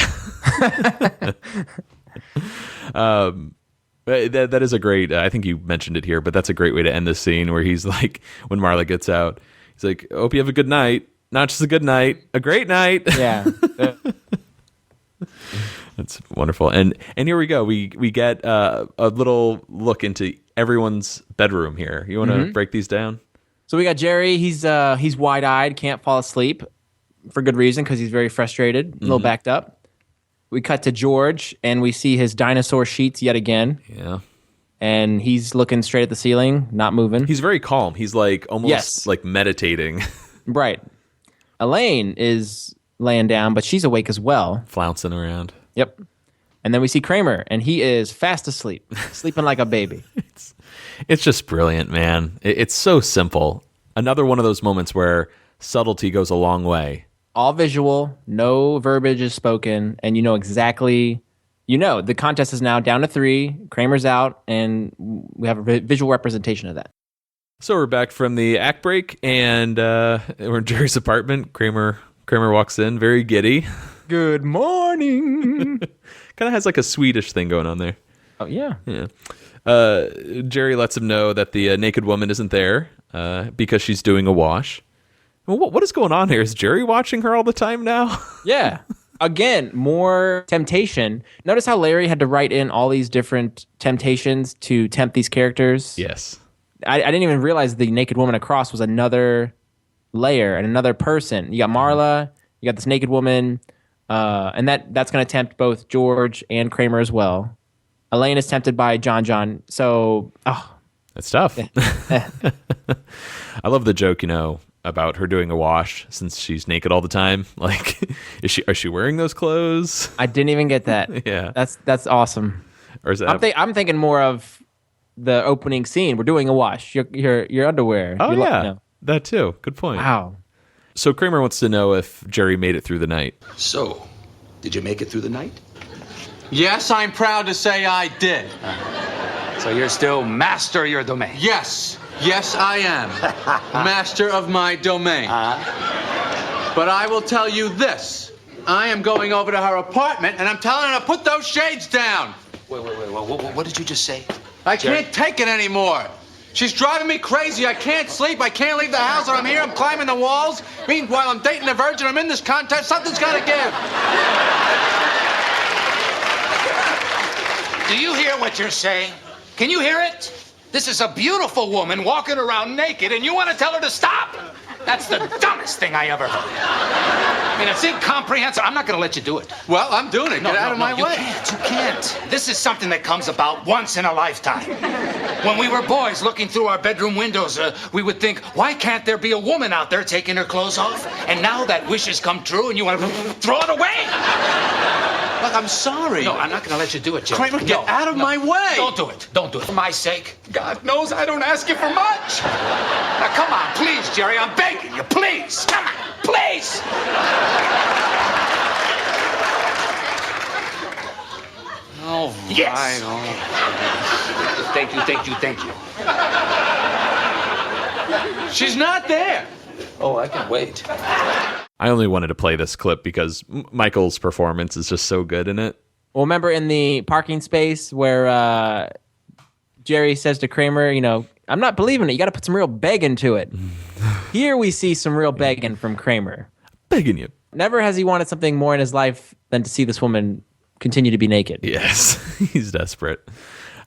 That is a great. I think you mentioned it here, but that's a great way to end this scene where he's like, when Marla gets out, he's like, "Hope you have a good night. Not just a good night, a great night." Yeah. That's wonderful. And here we go. We get a little look into everyone's bedroom here. You want to break these down? So we got Jerry. He's wide-eyed, can't fall asleep for good reason because he's very frustrated, a little backed up. We cut to George, and we see his dinosaur sheets yet again. Yeah. And he's looking straight at the ceiling, not moving. He's very calm. He's like almost like meditating. Right. Elaine is laying down, but she's awake as well. Flouncing around. Yep. And then we see Kramer, and he is fast asleep, sleeping like a baby. It's just brilliant, man. It's so simple. Another one of those moments where subtlety goes a long way. All visual, no verbiage is spoken, and you know exactly... the contest is now down to 3, Kramer's out, and we have a visual representation of that. So we're back from the act break, and we're in Jerry's apartment. Kramer walks in, very giddy. Good morning. Kind of has like a Swedish thing going on there. Oh, yeah. Yeah. Jerry lets him know that the naked woman isn't there because she's doing a wash. Well, what is going on here? Is Jerry watching her all the time now? Yeah. Again, more temptation. Notice how Larry had to write in all these different temptations to tempt these characters? Yes. I didn't even realize the naked woman across was another layer and another person. You got Marla, you got this naked woman, and that's going to tempt both George and Kramer as well. Elaine is tempted by John. So, That's tough. I love the joke, about her doing a wash since she's naked all the time. Like, is she wearing those clothes? I didn't even get that. Yeah. That's awesome. Or is that I'm thinking more of the opening scene. We're doing a wash. Your underwear. Oh, yeah. That too. Good point. Wow. So Kramer wants to know if Jerry made it through the night. So, did you make it through the night? Yes, I'm proud to say I did. So you're still master of your domain? Yes, I am. Master of my domain. But I will tell you this. I am going over to her apartment, and I'm telling her to put those shades down. Wait. What did you just say? I can't take it anymore. She's driving me crazy. I can't sleep. I can't leave the house. And I'm here. I'm climbing the walls. Meanwhile, I'm dating a virgin. I'm in this contest. Something's got to give. Do you hear what you're saying? Can you hear it? This is a beautiful woman walking around naked, and you want to tell her to stop? That's the dumbest thing I ever heard. I mean, it's incomprehensible. I'm not going to let you do it. Well, I'm doing it. Get out of my way. You can't. This is something that comes about once in a lifetime. When we were boys looking through our bedroom windows, we would think, why can't there be a woman out there taking her clothes off? And now that wish has come true, and you want to throw it away? Look, I'm sorry. No, I'm not going to let you do it, Jerry. Kramer, get out of my way. Don't do it. Don't do it. For my sake. God knows I don't ask you for much. Now, come on, please, Jerry. I'm begging you. Please. Come on. Please. Oh, Yes. right. Thank you. She's not there. Oh, I can wait. I only wanted to play this clip because Michael's performance is just so good in it. Well, remember in the parking space where Jerry says to Kramer, I'm not believing it. You got to put some real begging to it. Here we see some real begging from Kramer. Begging you. Never has he wanted something more in his life than to see this woman continue to be naked. Yes, he's desperate.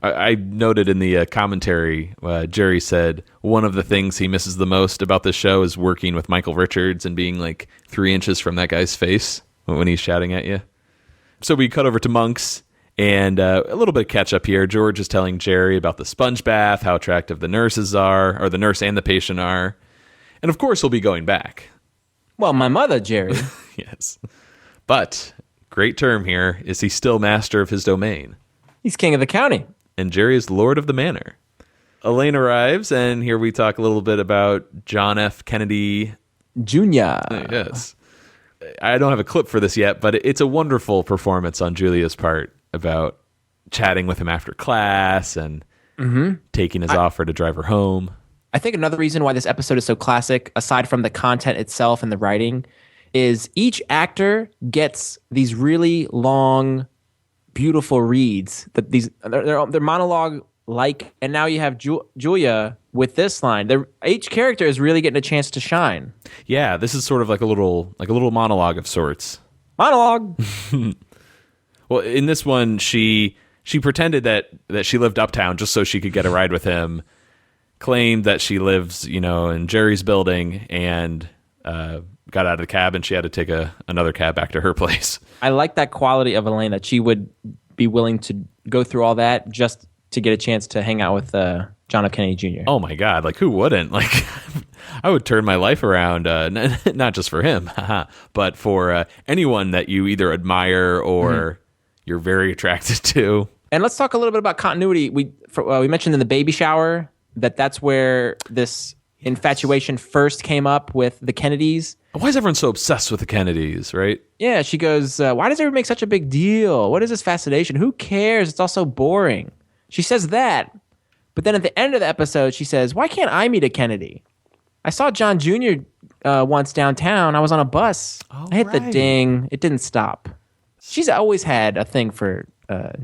I noted in the commentary, Jerry said one of the things he misses the most about this show is working with Michael Richards and being like 3 inches from that guy's face when he's shouting at you. So we cut over to Monk's, and a little bit of catch up here. George is telling Jerry about the sponge bath, how attractive the nurses are, or the nurse and the patient are. And of course, he'll be going back. Well, my mother, Jerry. Yes. But, great term here, is he still master of his domain? He's king of the county. And Jerry is lord of the manor. Elaine arrives, and here we talk a little bit about John F. Kennedy Jr. Yes. I don't have a clip for this yet, but it's a wonderful performance on Julia's part about chatting with him after class and taking his offer to drive her home. I think another reason why this episode is so classic, aside from the content itself and the writing, is each actor gets these really long, beautiful reads that they're monologue like, and now you have Julia with this line. Each character is really getting a chance to shine. Yeah, this is sort of like a little monologue of sorts. Monologue. Well, in this one, she she pretended that she lived uptown just so she could get a ride with him, claimed that she lives, in Jerry's building, and got out of the cab, and she had to take another cab back to her place. I like that quality of Elaine, that she would be willing to go through all that just to get a chance to hang out with John F. Kennedy Jr. Oh my God, like who wouldn't? Like I would turn my life around, not just for him, but for anyone that you either admire or you're very attracted to. And let's talk a little bit about continuity. We mentioned in the baby shower that's where this infatuation first came up with the Kennedys. Why is everyone so obsessed with the Kennedys, right? Yeah, she goes, why does everyone make such a big deal? What is this fascination? Who cares? It's all so boring. She says that, but then at the end of the episode, she says, why can't I meet a Kennedy? I saw John Jr. Once downtown. I was on a bus. I hit the ding. It didn't stop. She's always had a thing for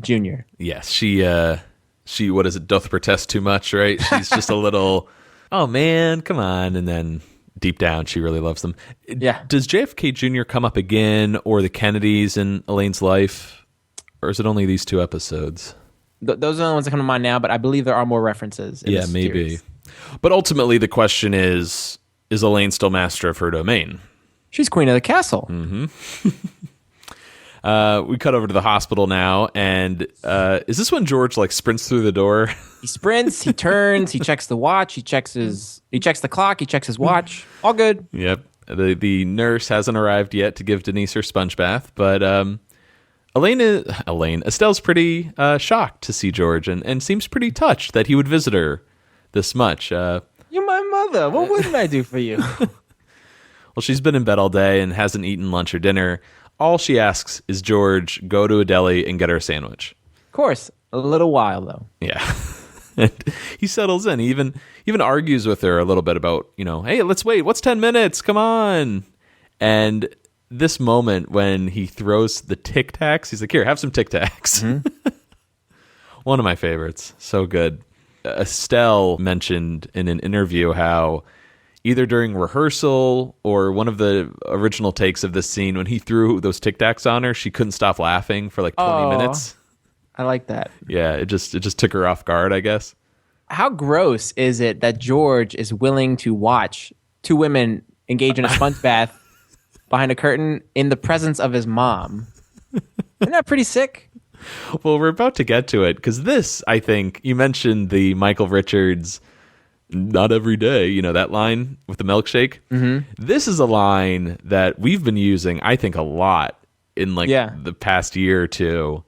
Jr. Yes, she what is it, doth protest too much, right? She's just a little, oh man, come on. And then deep down, she really loves them. Yeah. Does JFK Jr. come up again, or the Kennedys in Elaine's life? Or is it only these 2 episodes? Those are the ones that come to mind now, but I believe there are more references. In Yeah, this maybe. series. But ultimately, the question is Elaine still master of her domain? She's queen of the castle. Mm-hmm. We cut over to the hospital now, and is this when George sprints through the door? He sprints, he turns, he checks the watch, he checks the clock, he checks his watch. All good. Yep. The nurse hasn't arrived yet to give Denise her sponge bath, but Estelle's pretty shocked to see George and seems pretty touched that he would visit her this much. You're my mother. What wouldn't I do for you? Well, she's been in bed all day and hasn't eaten lunch or dinner. All she asks is George go to a deli and get her a sandwich. Of course, a little while though. Yeah. And he settles in. He even argues with her a little bit about, hey, let's wait. What's 10 minutes? Come on. And this moment when he throws the Tic Tacs, he's like, here, have some Tic Tacs. Mm-hmm. One of my favorites. So good. Estelle mentioned in an interview how either during rehearsal or one of the original takes of this scene, when he threw those Tic Tacs on her, she couldn't stop laughing for 20 minutes. I like that. Yeah, it just took her off guard, I guess. How gross is it that George is willing to watch 2 women engage in a sponge bath behind a curtain in the presence of his mom? Isn't that pretty sick? Well, we're about to get to it, because this, I think, you mentioned the Michael Richards, not every day, that line with the milkshake. Mm-hmm. This is a line that we've been using, I think, a lot in the past year or two.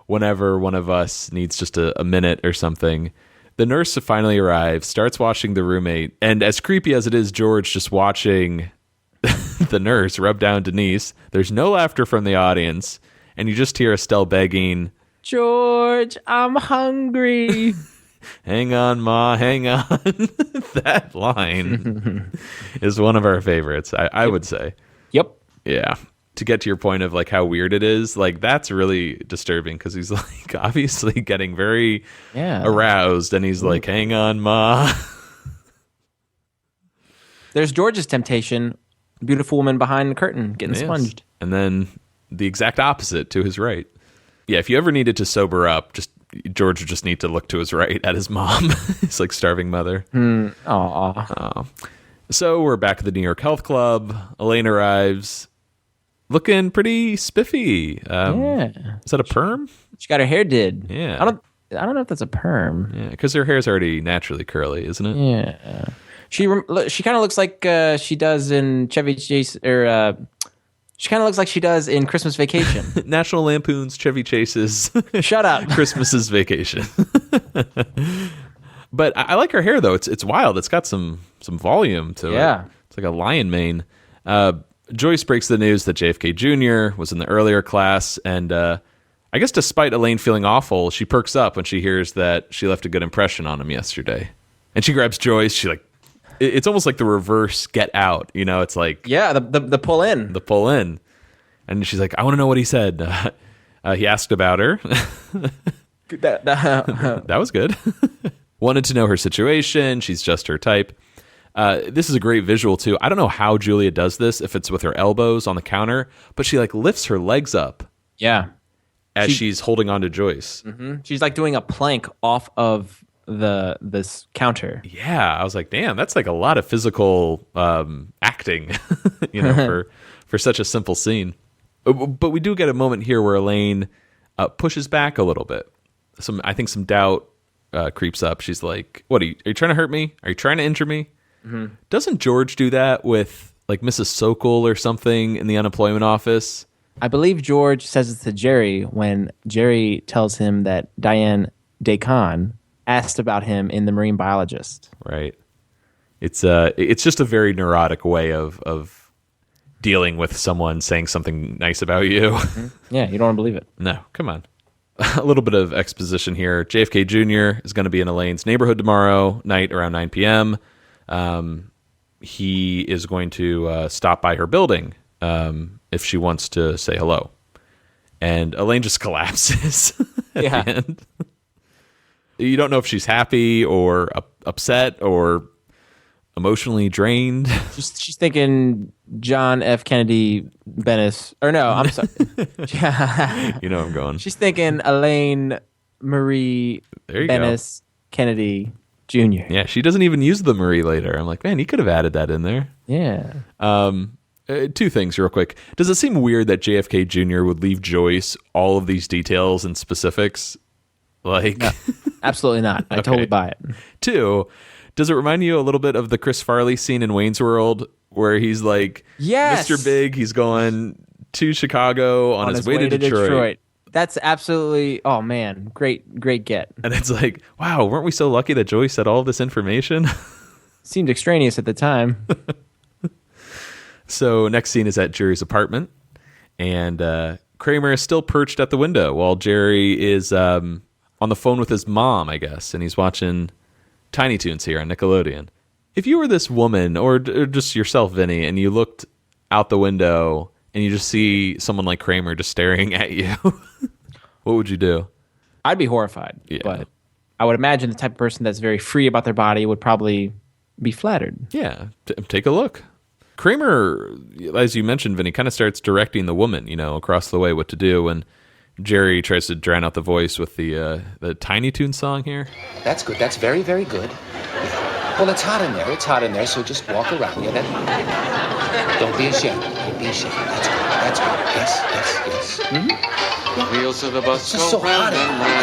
Whenever one of us needs just a minute or something. The nurse finally arrives, starts watching the roommate, and as creepy as it is, George just watching the nurse rub down Denise, there's no laughter from the audience, and you just hear Estelle begging, George, I'm hungry. Hang on, Ma, hang on. That line is one of our favorites, I would say. Yep. Yeah. To get to your point of how weird it is, that's really disturbing, because he's obviously getting very aroused, and he's like, hang on, Ma. There's George's temptation, beautiful woman behind the curtain getting sponged. And then the exact opposite to his right. Yeah, if you ever needed to sober up, George would just need to look to his right at his mom. His starving mother. Aw. So we're back at the New York Health Club. Elaine arrives, looking pretty spiffy. Is that a perm? She got her hair did. Yeah. I don't know if that's a perm. Yeah, because her hair's already naturally curly, isn't it? Yeah. She kind of looks like she does in Chevy Chase, or she kind of looks like she does in Christmas Vacation. National Lampoon's Chevy Chase's Shut up. Christmas's Vacation. But I like her hair, though. It's wild. It's got some volume to it. It's like a lion mane. Joyce breaks the news that JFK Jr. was in the earlier class, and I guess despite Elaine feeling awful, she perks up when she hears that she left a good impression on him yesterday. And she grabs Joyce. It's almost like the reverse Get Out. It's like... Yeah, the pull in. The pull in. And she's like, I want to know what he said. He asked about her. That was good. Wanted to know her situation. She's just her type. This is a great visual, too. I don't know how Julia does this, if it's with her elbows on the counter, but she lifts her legs up. Yeah. as she's holding on to Joyce. Mm-hmm. She's like doing a plank off of this counter. Yeah, I was like, damn, that's like a lot of physical acting, for such a simple scene. But we do get a moment here where Elaine pushes back a little bit. I think some doubt creeps up. She's like, "What are you trying to hurt me? Are you trying to injure me?" Mm-hmm. Doesn't George do that with like Mrs. Sokol or something in the unemployment office? I believe George says it to Jerry when Jerry tells him that Diane Decon asked about him in The Marine Biologist. Right. It's just a very neurotic way of dealing with someone saying something nice about you. Mm-hmm. Yeah, you don't want to believe it. No, come on. A little bit of exposition here. JFK Jr. is going to be in Elaine's neighborhood tomorrow night around 9 p.m. He is going to stop by her building if she wants to say hello. And Elaine just collapses at the end. You don't know if she's happy or upset or emotionally drained. She's thinking John F. Kennedy Bennis. Or no, I'm sorry. You know where I'm going. She's thinking Elaine Marie Bennis Kennedy Jr. Yeah, she doesn't even use the Marie later. I'm like, man, he could have added that in there. Yeah. Two things real quick. Does it seem weird that JFK Jr. would leave Joyce all of these details and specifics? Like, no, absolutely not. I totally buy it. Two, does it remind you a little bit of the Chris Farley scene in Wayne's World where he's like, yes, Mr. Big, he's going to Chicago on his way to Detroit. That's absolutely, oh man, great get. And it's like, wow, weren't we so lucky that Joyce had all of this information? Seemed extraneous at the time. So next scene is at Jerry's apartment, and Kramer is still perched at the window while Jerry is on the phone with his mom, I guess, and he's watching Tiny Toons here on Nickelodeon. If you were this woman, or just yourself, Vinny, and you looked out the window and you just see someone like Kramer just staring at you, what would you do? I'd be horrified, but I would imagine the type of person that's very free about their body would probably be flattered. Yeah, take a look. Kramer, as you mentioned, Vinny, kind of starts directing the woman, across the way what to do, and Jerry tries to drown out the voice with the Tiny Toon song here. That's good. That's very, very good. Well, it's hot in there. It's hot in there, so just walk around. Yeah, don't be ashamed. Don't be ashamed. That's good. That's good. Yes. Mm-hmm. The wheels of the bus go so round and round.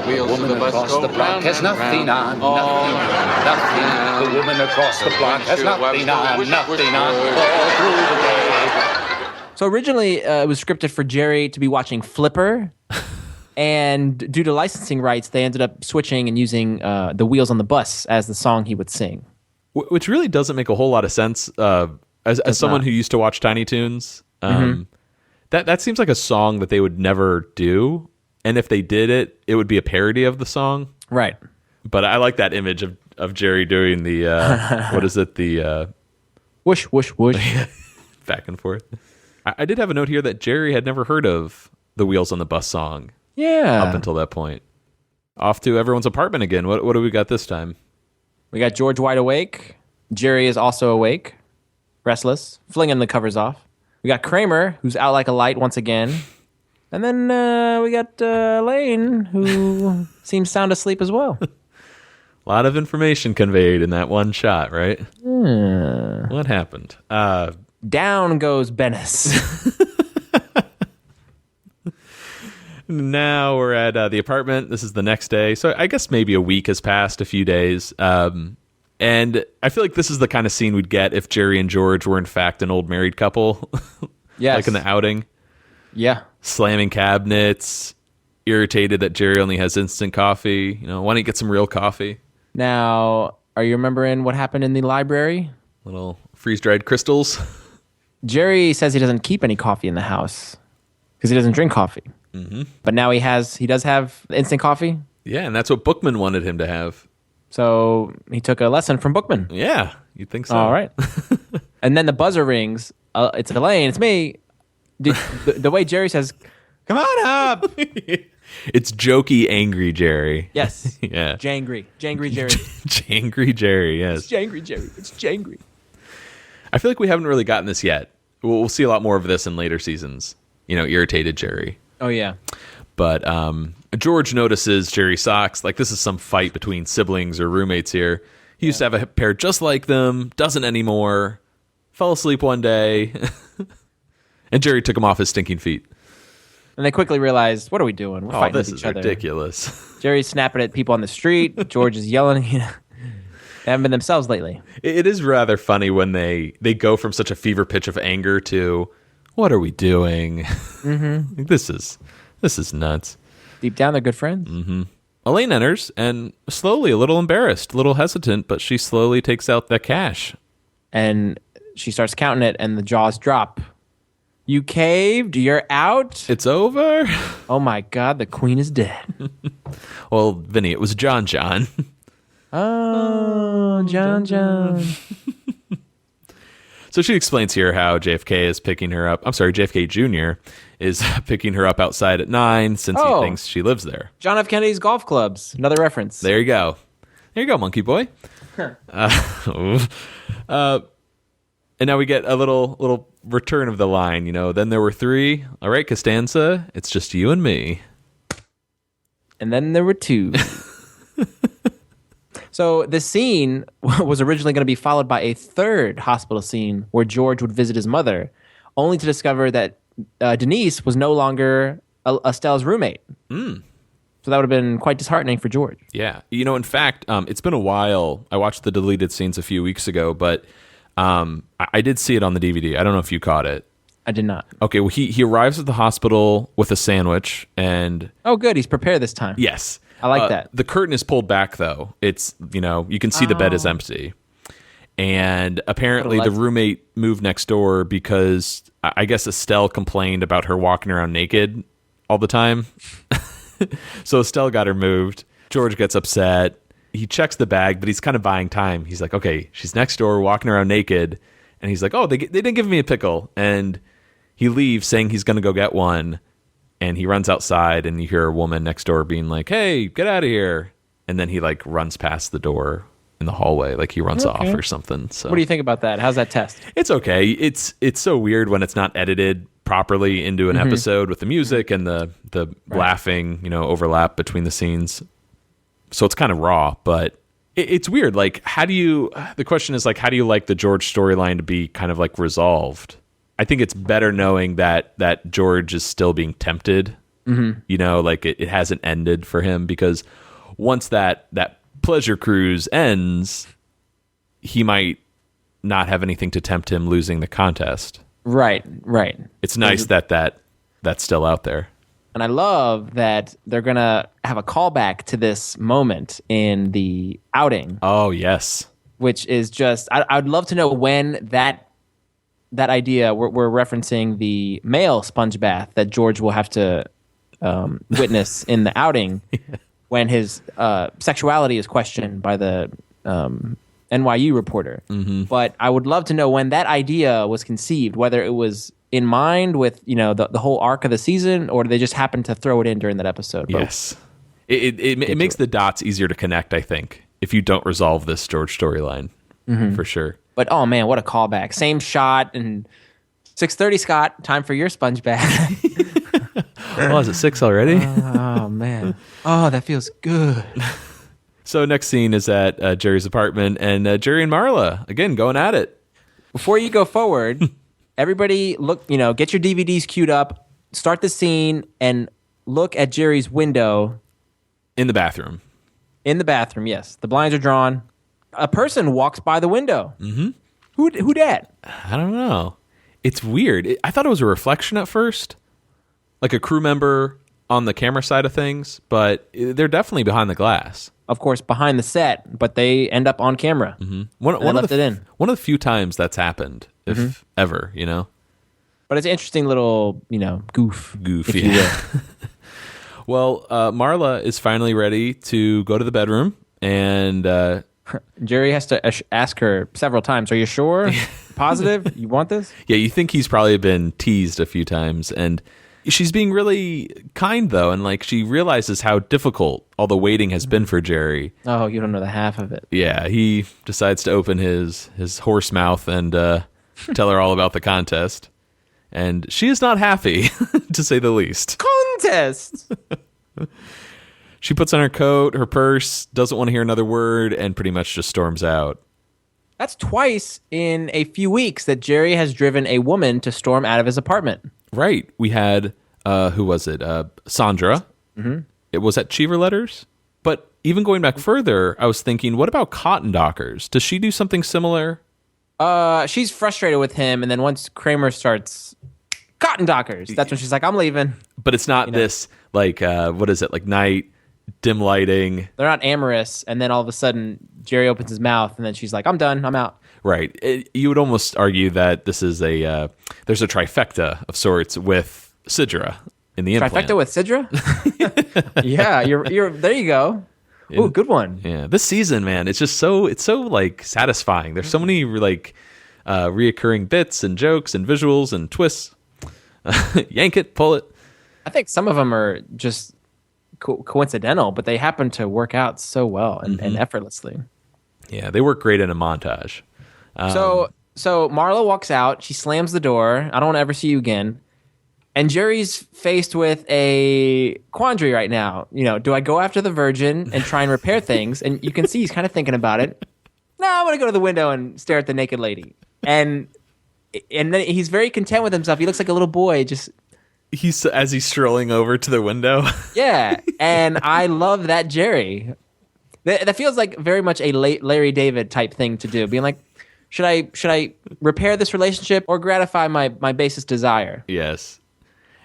The wheels of the bus go round has nothing on. Nothing. The woman across the block has nothing on. Nothing on. All through the day. So originally, it was scripted for Jerry to be watching Flipper, and due to licensing rights, they ended up switching and using The Wheels on the Bus as the song he would sing. Which really doesn't make a whole lot of sense. As someone who used to watch Tiny Toons, that seems like a song that they would never do. And if they did it, it would be a parody of the song. Right. But I like that image of Jerry doing the, what is it? The whoosh, whoosh, whoosh. Back and forth. I did have a note here that Jerry had never heard of the Wheels on the Bus song. Yeah. Up until that point. Off to everyone's apartment again. What do we got this time? We got George wide awake. Jerry is also awake, restless, flinging the covers off. We got Kramer, who's out like a light once again. And then we got Elaine, who seems sound asleep as well. A lot of information conveyed in that one shot, right? What happened? Down goes Bennis. Now we're at the apartment. This is the next day. So I guess maybe a week has passed, a few days. And I feel like this is the kind of scene we'd get if Jerry and George were in fact an old married couple. Yes. Like in the outing. Yeah. Slamming cabinets, irritated that Jerry only has instant coffee. Why don't you get some real coffee? Now, are you remembering what happened in the library? Little freeze-dried crystals. Jerry says he doesn't keep any coffee in the house because he doesn't drink coffee. Mm-hmm. But now he does have instant coffee. Yeah, and that's what Bookman wanted him to have. So he took a lesson from Bookman. Yeah, you'd think so. All right. And then the buzzer rings. It's Elaine. It's me. The way Jerry says, "Come on up." It's jokey, angry Jerry. Yes. Yeah. Jangry Jerry. Jangry Jerry, yes. It's Jangry Jerry. It's Jangry. I feel like we haven't really gotten this yet. We'll see a lot more of this in later seasons. irritated Jerry. Oh, yeah. But George notices Jerry's socks. Like, this is some fight between siblings or roommates here. He used to have a pair just like them, doesn't anymore. Fell asleep one day. And Jerry took him off his stinking feet. And they quickly realized, what are we doing? We're fighting this with is each other. ridiculous. Jerry's snapping at people on the street. George is yelling. They haven't been themselves lately. It is rather funny when they go from such a fever pitch of anger to, what are we doing? Mm-hmm. This is nuts. Deep down, they're good friends. Mm-hmm. Elaine enters and slowly, a little embarrassed, a little hesitant, but she slowly takes out the cash. And she starts counting it, and the jaws drop. You caved? You're out? It's over? Oh my God, the queen is dead. Well, Vinny, it was John. Oh, John. So she explains here how JFK is picking her up. I'm sorry, JFK Jr. is picking her up outside at 9 since he thinks she lives there. John F. Kennedy's golf clubs. Another reference. There you go, monkey boy. And now we get a little return of the line, then there were 3. All right, Costanza, it's just you and me. And then there were 2. So the scene was originally going to be followed by a 3rd hospital scene where George would visit his mother, only to discover that Denise was no longer Estelle's roommate. So that would have been quite disheartening for George. Yeah. In fact, it's been a while. I watched the deleted scenes a few weeks ago, but I did see it on the DVD. I don't know if you caught it. I did not. Okay, well, he arrives at the hospital with a sandwich and... Oh, good. He's prepared this time. Yes. I like that. The curtain is pulled back, though. It's, you can see the bed is empty. And apparently the roommate moved next door because I guess Estelle complained about her walking around naked all the time. So Estelle got her moved. George gets upset. He checks the bag, but he's kind of buying time. He's like, okay, she's next door walking around naked. And he's like, oh, they didn't give me a pickle. And he leaves saying he's going to go get one. And he runs outside and you hear a woman next door being like, hey, get out of here. And then he runs past the door in the hallway. Like he runs off or something. So what do you think about that? How's that test? It's okay. It's so weird when it's not edited properly into an episode with the music and the laughing, overlap between the scenes. So it's kind of raw, but it's weird. The question is how do you like the George storyline to be kind of resolved? I think it's better knowing that George is still being tempted, it hasn't ended for him, because once that pleasure cruise ends, he might not have anything to tempt him losing the contest. Right. It's nice that's still out there. And I love that they're going to have a callback to this moment in the outing. Oh, yes. Which is just, I'd love to know when that idea, we're referencing the male sponge bath that George will have to witness in the outing when his sexuality is questioned by the NYU reporter. But I would love to know when that idea was conceived, whether it was in mind with the whole arc of the season, or they just happened to throw it in during that episode. Yes. It makes the dots easier to connect, I think, if you don't resolve this George storyline, for sure. But, oh, man, what a callback. Same shot, and 6:30, Scott. Time for your sponge bath. Oh, is it 6 already? Oh, man. Oh, that feels good. So next scene is at Jerry's apartment, and Jerry and Marla, again, going at it. Before you go forward, everybody look, get your DVDs queued up, start the scene, and look at Jerry's window. In the bathroom. In the bathroom, yes. The blinds are drawn. A person walks by the window. Mm-hmm. Who that? I don't know. It's weird. I thought it was a reflection at first, like a crew member on the camera side of things, but they're definitely behind the glass. Of course, behind the set, but they end up on camera. One of the few times that's happened, if ever, But it's an interesting little, goof. If you will. Well, Marla is finally ready to go to the bedroom, and Jerry has to ask her several times, are you sure? Positive? You want this? Yeah, you think he's probably been teased a few times, and she's being really kind, though, and she realizes how difficult all the waiting has been for Jerry. Oh, you don't know the half of it. Yeah, he decides to open his horse mouth and tell her all about the contest. and she is not happy, to say the least. Contest. She puts on her coat, her purse, doesn't want to hear another word, and pretty much just storms out. That's twice in a few weeks that Jerry has driven a woman to storm out of his apartment. Right. We had, who was it? Sandra. Mm-hmm. It was at Cheever Letters. But even going back further, I was thinking, what about Cotton Dockers? Does she do something similar? She's frustrated with him, and then once Kramer starts Cotton Dockers, that's when she's like, I'm leaving. But it's not this, like, what is it? Like night, dim lighting. They're not amorous, and then all of a sudden, Jerry opens his mouth, and then she's like, I'm done, I'm out. Right. You would almost argue that this is there's a trifecta of sorts with Sidra in the implant. Trifecta with Sidra? Yeah, you're there you go. Ooh, good one. Yeah, this season, man, it's so like satisfying. There's so many like reoccurring bits and jokes and visuals and twists. Yank it, pull it. I think some of them are just coincidental, but they happen to work out so well and effortlessly. Yeah, they work great in a montage. So Marla walks out. She slams the door. I don't want to ever see you again. And Jerry's faced with a quandary right now. You know, do I go after the virgin and try and repair things? And you can see he's kind of thinking about it. No, I'm going to go to the window and stare at the naked lady. And then he's very content with himself. He looks like a little boy. As he's strolling over to the window. Yeah, and I love that Jerry. That feels like very much a Larry David type thing to do. Being like, should I repair this relationship or gratify my basest desire? Yes.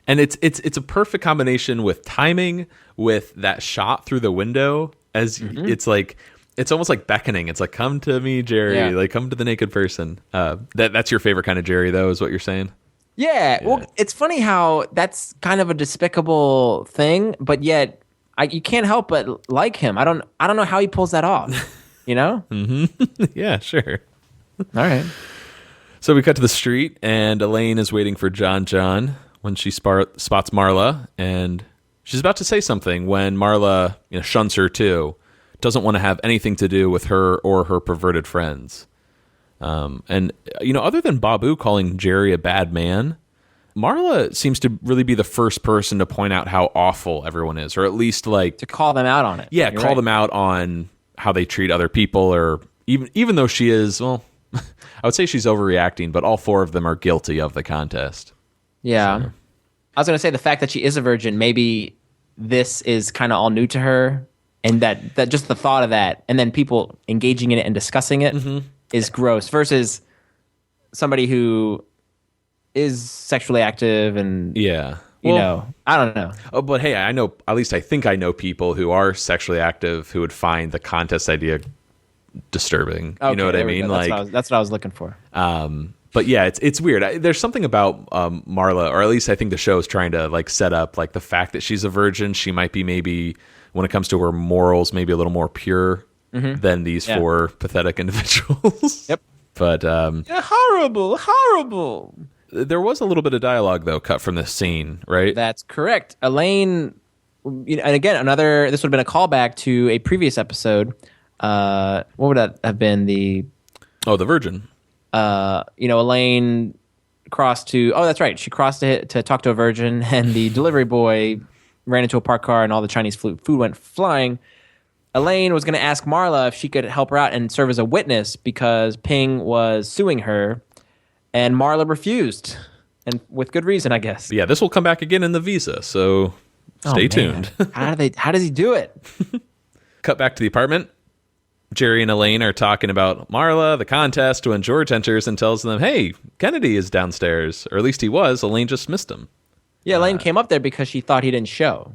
And it's a perfect combination with timing, with that shot through the window, as it's like it's almost like beckoning. It's like, come to me, Jerry. Yeah. Like, come to the naked person. That's your favorite kind of Jerry, though, is what you're saying? Yeah. Well, it's funny how that's kind of a despicable thing, but yet you can't help but like him. I don't know how he pulls that off. You know? Mm-hmm. Yeah, sure. All right. So we cut to the street, and Elaine is waiting for John when she spots Marla, and she's about to say something when Marla shuns her too, doesn't want to have anything to do with her or her perverted friends. And other than Babu calling Jerry a bad man, Marla seems to really be the first person to point out how awful everyone is, or at least like to call them out on it. Yeah, call them out on how they treat other people, or even though she is, well, I would say she's overreacting, but all four of them are guilty of the contest. Yeah. So. I was going to say the fact that she is a virgin, maybe this is kind of all new to her, and that just the thought of that, and then people engaging in it and discussing it is gross, versus somebody who is sexually active and I don't know. Oh, but hey, I know, at least I think I know people who are sexually active who would find the contest idea disturbing. Okay, you know what I mean? That's what I was looking for. But yeah, it's weird. There's something about Marla, or at least I think the show is trying to like set up like the fact that she's a virgin. She might be maybe when it comes to her morals, maybe a little more pure than these four pathetic individuals. Yep. But horrible. There was a little bit of dialogue though cut from this scene, right? That's correct. Elaine, and again, this would have been a callback to a previous episode. What would that have been? The virgin. Elaine crossed to. Oh, that's right. She crossed to talk to a virgin, and the delivery boy ran into a parked car, and all the Chinese food went flying. Elaine was going to ask Marla if she could help her out and serve as a witness because Ping was suing her, and Marla refused, and with good reason, I guess. Yeah, this will come back again in the visa, so stay tuned. How does he do it? Cut back to the apartment. Jerry and Elaine are talking about Marla, the contest, when George enters and tells them, hey, Kennedy is downstairs. Or at least he was. Elaine just missed him. Yeah, Elaine came up there because she thought he didn't show.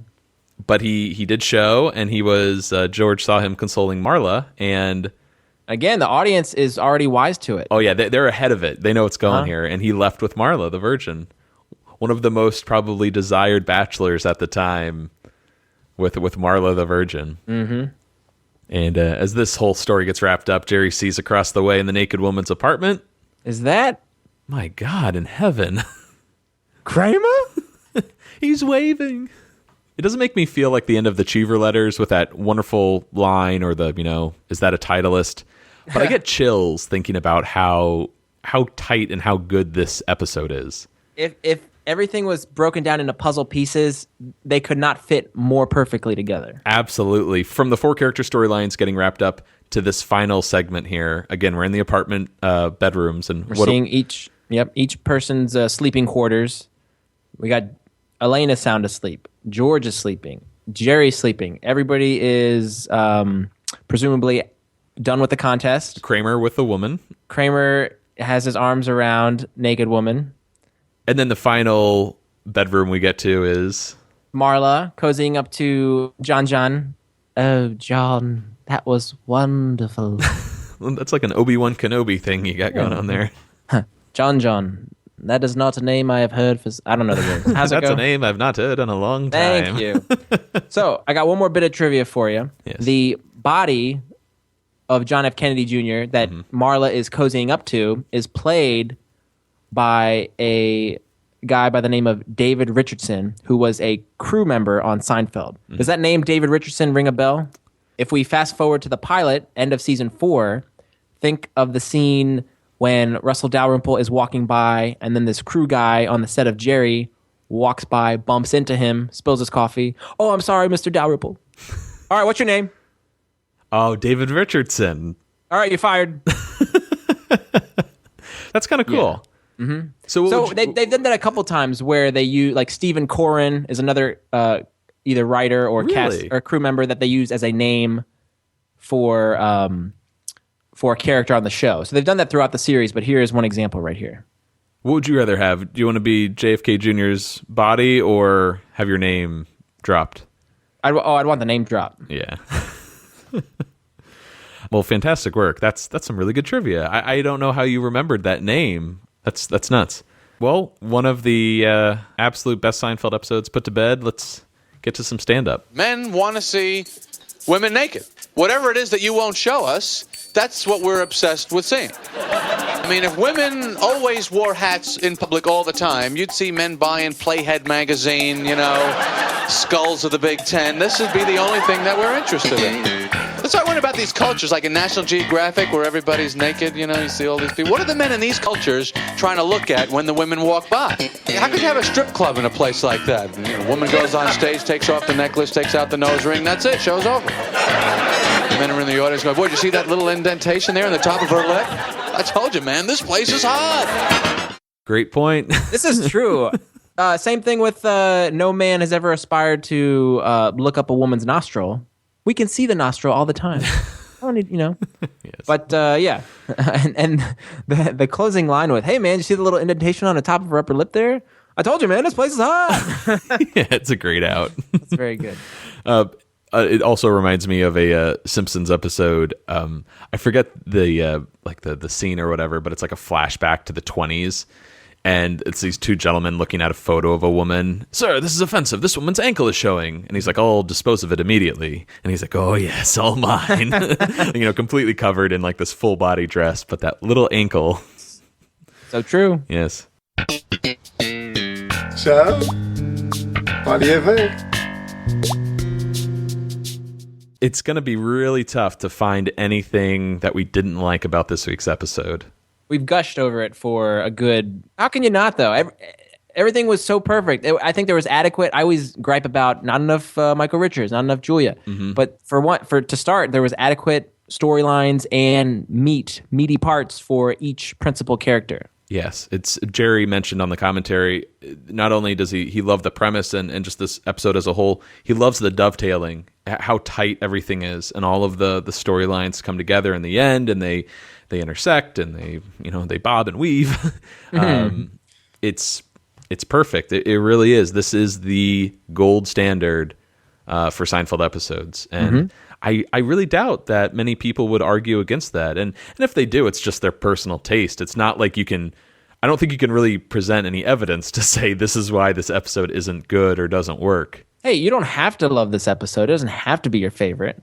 But he did show, and he was, George saw him consoling Marla, and... Again, the audience is already wise to it. Oh, yeah, they're ahead of it. They know what's going here. And he left with Marla, the virgin. One of the most probably desired bachelors at the time with Marla, the virgin. Mm-hmm. And as this whole story gets wrapped up, Jerry sees across the way in the naked woman's apartment. Is that? My God, in heaven. Kramer? He's waving. It doesn't make me feel like the end of the Cheever Letters with that wonderful line or the, is that a titleist? But I get chills thinking about how tight and how good this episode is. If everything was broken down into puzzle pieces, they could not fit more perfectly together. Absolutely. From the 4 character storylines getting wrapped up to this final segment here. Again, we're in the apartment bedrooms, and we're seeing each person's sleeping quarters. We got Elena sound asleep. George is sleeping. Jerry's sleeping. Everybody is presumably done with the contest. Kramer with the woman. Kramer has his arms around naked woman. And then the final bedroom we get to is Marla cozying up to John. Oh, John, that was wonderful. That's like an Obi-Wan Kenobi thing you got going on there. John, that is not a name I have heard for... I don't know the words. How's it go? That's a name I've not heard in a long time. Thank you. So, I got one more bit of trivia for you. Yes. The body of John F. Kennedy Jr. that Marla is cozying up to is played by a guy by the name of David Richardson, who was a crew member on Seinfeld. Does that name David Richardson ring a bell? If we fast forward to the pilot, end of season 4, think of the scene when Russell Dalrymple is walking by, and then this crew guy on the set of Jerry walks by, bumps into him, spills his coffee. Oh, I'm sorry, Mr. Dalrymple. All right, what's your name? Oh, David Richardson. All right, you're fired. That's kind of cool. Yeah. Mm-hmm. So they've done that a couple times where they use, like Stephen Corrin is another either writer or cast or crew member that they use as a name for a character on the show. So they've done that throughout the series, but here is one example right here. What would you rather have? Do you want to be JFK Jr.'s body or have your name dropped? I'd want the name drop. Yeah. Well, fantastic work. That's some really good trivia. I don't know how you remembered that name. That's nuts. Well, one of the absolute best Seinfeld episodes put to bed. Let's get to some stand-up. Men want to see women naked. Whatever it is that you won't show us, that's what we're obsessed with seeing. I mean, if women always wore hats in public all the time, you'd see men buying Playhead magazine, Skulls of the Big Ten. This would be the only thing that we're interested in. Let's start wondering about these cultures, like in National Geographic, where everybody's naked, you see all these people. What are the men in these cultures trying to look at when the women walk by? How could you have a strip club in a place like that? A woman goes on stage, takes off the necklace, takes out the nose ring, that's it, show's over. The men are in the audience going, boy, did you see that little indentation there in the top of her lip? I told you, man, this place is hot. Great point. This is true. Same thing with no man has ever aspired to look up a woman's nostril. We can see the nostril all the time. I don't need, Yes. But yeah, and the closing line with, "Hey man, you see the little indentation on the top of her upper lip there? I told you, man, this place is hot." Yeah, it's a great out. It's very good. It also reminds me of a Simpsons episode. I forget the scene or whatever, but it's like a flashback to the 20s. And it's these two gentlemen looking at a photo of a woman. Sir, this is offensive. This woman's ankle is showing. And he's like, I'll dispose of it immediately. And he's like, oh, yes, all mine. Completely covered in like this full body dress, but that little ankle. So true. Yes. So, what do you think? It's going to be really tough to find anything that we didn't like about this week's episode. We've gushed over it for a good... How can you not, though? Everything was so perfect. I think there was adequate... I always gripe about not enough Michael Richards, not enough Julia. Mm-hmm. But to start, there was adequate storylines and meaty parts for each principal character. Yes, it's Jerry mentioned on the commentary. Not only does he love the premise and just this episode as a whole, he loves the dovetailing, how tight everything is, and all of the storylines come together in the end, and they intersect, and they bob and weave. Mm-hmm. It's perfect. It really is. This is the gold standard for Seinfeld episodes, and I really doubt that many people would argue against that. And if they do, it's just their personal taste. It's not like I don't think you can really present any evidence to say this is why this episode isn't good or doesn't work. Hey, you don't have to love this episode. It doesn't have to be your favorite.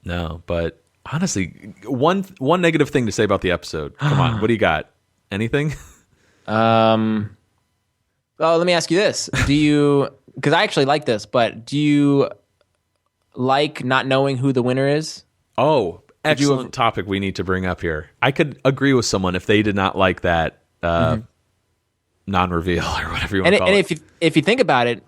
No, but honestly, one negative thing to say about the episode. Come on, what do you got? Anything? Well, let me ask you this. Because I actually like this, but do you like not knowing who the winner is? Oh, excellent topic we need to bring up here. I could agree with someone if they did not like that, not non-reveal or whatever you want to call it. And if you think about it,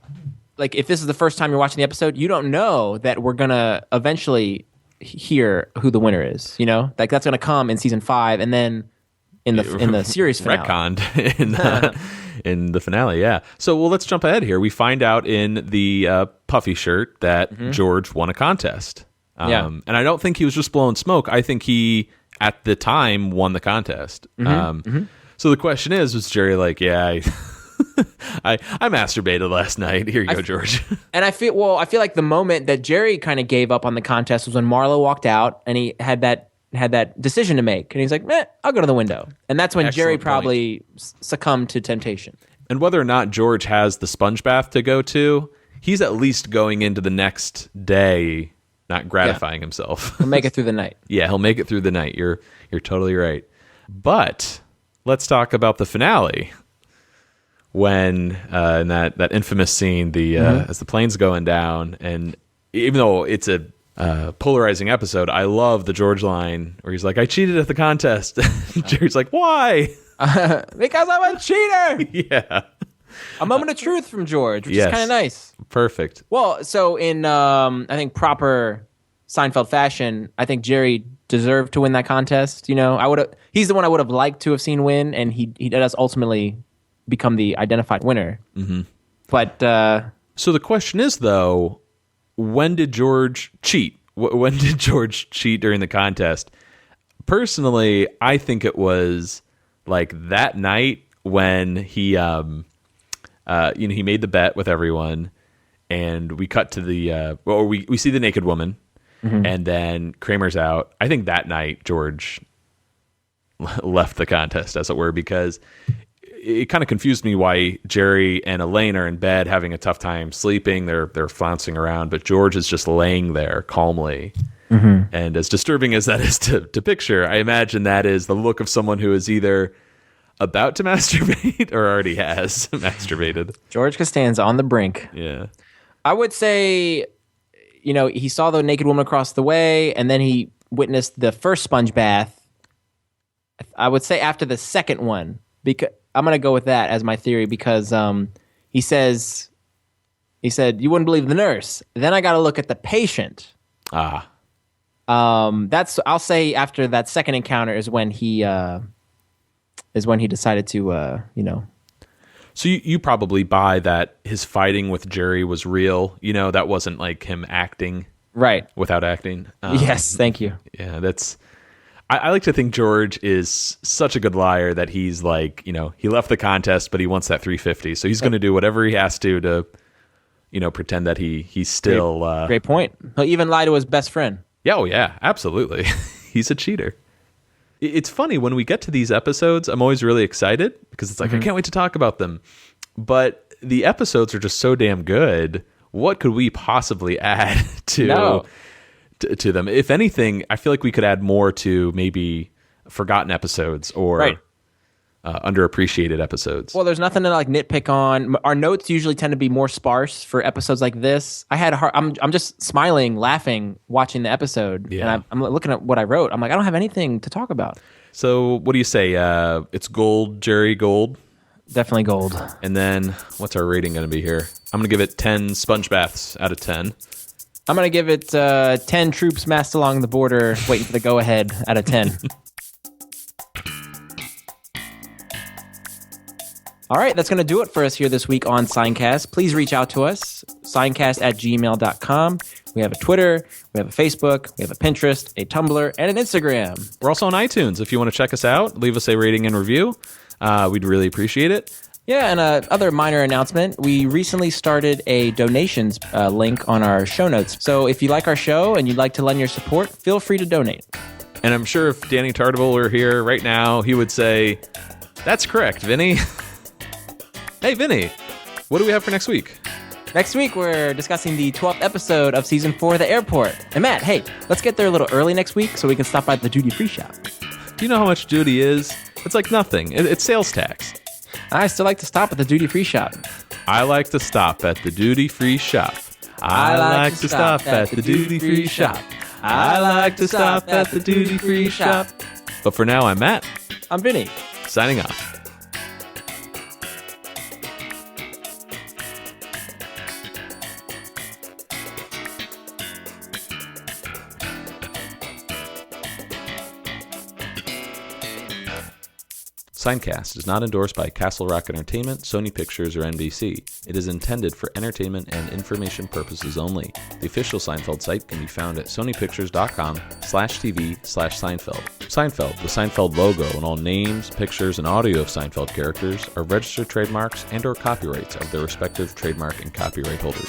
like if this is the first time you're watching the episode, you don't know that we're gonna eventually hear who the winner is. You know, like that's gonna come in season 5, and then in the series finale. Retconned in the finale, yeah. So, well, let's jump ahead here. We find out in the puffy shirt that George won a contest. And I don't think he was just blowing smoke. I think he, at the time, won the contest. So the question is, was Jerry like, yeah, I masturbated last night. Here you go, George. And I feel like the moment that Jerry kind of gave up on the contest was when Marlo walked out, and he had that decision to make, and he's like, I'll go to the window. And that's when Jerry probably succumbed to temptation. And whether or not George has the sponge bath to go to, he's at least going into the next day not gratifying himself. He'll make it through the night. Yeah, he'll make it through the night. You're totally right. But let's talk about the finale. When in that infamous scene, as the plane's going down, and even though it's a polarizing episode, I love the George line where he's like, I cheated at the contest. Jerry's like, why? Because I'm a cheater. Yeah. A moment of truth from George, which is kind of nice. Perfect. Well, so in, I think, proper Seinfeld fashion, I think Jerry deserved to win that contest. You know, he's the one I would have liked to have seen win, and he does ultimately become the identified winner. But so the question is, though, when did George cheat? When did George cheat during the contest? Personally, I think it was like that night when he, he made the bet with everyone, and we cut to the, we see the naked woman, and then Kramer's out. I think that night George left the contest, as it were, because it kind of confused me why Jerry and Elaine are in bed having a tough time sleeping. They're flouncing around, but George is just laying there calmly. And as disturbing as that is to picture, I imagine that is the look of someone who is either about to masturbate or already has masturbated. George Costanza on the brink. Yeah. I would say, he saw the naked woman across the way, and then he witnessed the first sponge bath. I would say after the second one, because I'm going to go with that as my theory, because he said, you wouldn't believe the nurse. Then I got to look at the patient. I'll say after that second encounter is when he decided to, So you probably buy that his fighting with Jerry was real. That wasn't like him acting. Right. Without acting. Yes, thank you. Yeah, that's... I like to think George is such a good liar that he's like, he left the contest, but he wants that 350. So he's going to do whatever he has to, pretend that he's still... Great point. He'll even lie to his best friend. Yeah, oh yeah, absolutely. He's a cheater. It's funny, when we get to these episodes, I'm always really excited because it's like, I can't wait to talk about them. But the episodes are just so damn good. What could we possibly add to them? If anything, I feel like we could add more to maybe forgotten episodes or underappreciated episodes. Well, there's nothing to like nitpick on. Our notes usually tend to be more sparse for episodes like this. I'm just smiling, laughing, watching the episode. Yeah. And I'm looking at what I wrote. I'm like, I don't have anything to talk about. So what do you say? It's gold, Jerry, gold? Definitely gold. And then what's our rating going to be here? I'm going to give it 10 sponge baths out of 10. I'm going to give it 10 troops massed along the border waiting for the go-ahead out of 10. All right, that's going to do it for us here this week on Seincast. Please reach out to us, seincast@gmail.com. We have a Twitter, we have a Facebook, we have a Pinterest, a Tumblr, and an Instagram. We're also on iTunes. If you want to check us out, leave us a rating and review. We'd really appreciate it. Yeah, and other minor announcement, we recently started a donations link on our show notes. So if you like our show and you'd like to lend your support, feel free to donate. And I'm sure if Danny Tardival were here right now, he would say, that's correct, Vinny. Hey, Vinny, what do we have for next week? Next week, we're discussing the 12th episode of Season 4 of The Airport. And Matt, hey, let's get there a little early next week so we can stop by the duty-free shop. Do you know how much duty is? It's like nothing. It's sales tax. I still like to stop at the duty-free shop. I like to stop at the duty-free shop. I like to stop at the duty-free shop. I like to stop at the duty-free shop. But for now, I'm Matt. I'm Vinny. Signing off. Seincast is not endorsed by Castle Rock Entertainment, Sony Pictures, or NBC. It is intended for entertainment and information purposes only. The official Seinfeld site can be found at sonypictures.com/TV/Seinfeld. Seinfeld, the Seinfeld logo, and all names, pictures, and audio of Seinfeld characters are registered trademarks and/or copyrights of their respective trademark and copyright holders.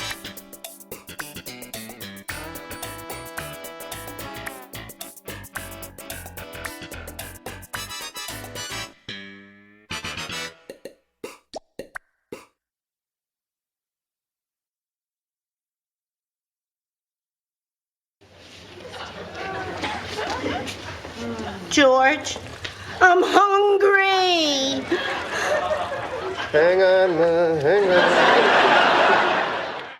George, I'm hungry. Hang on, hang on.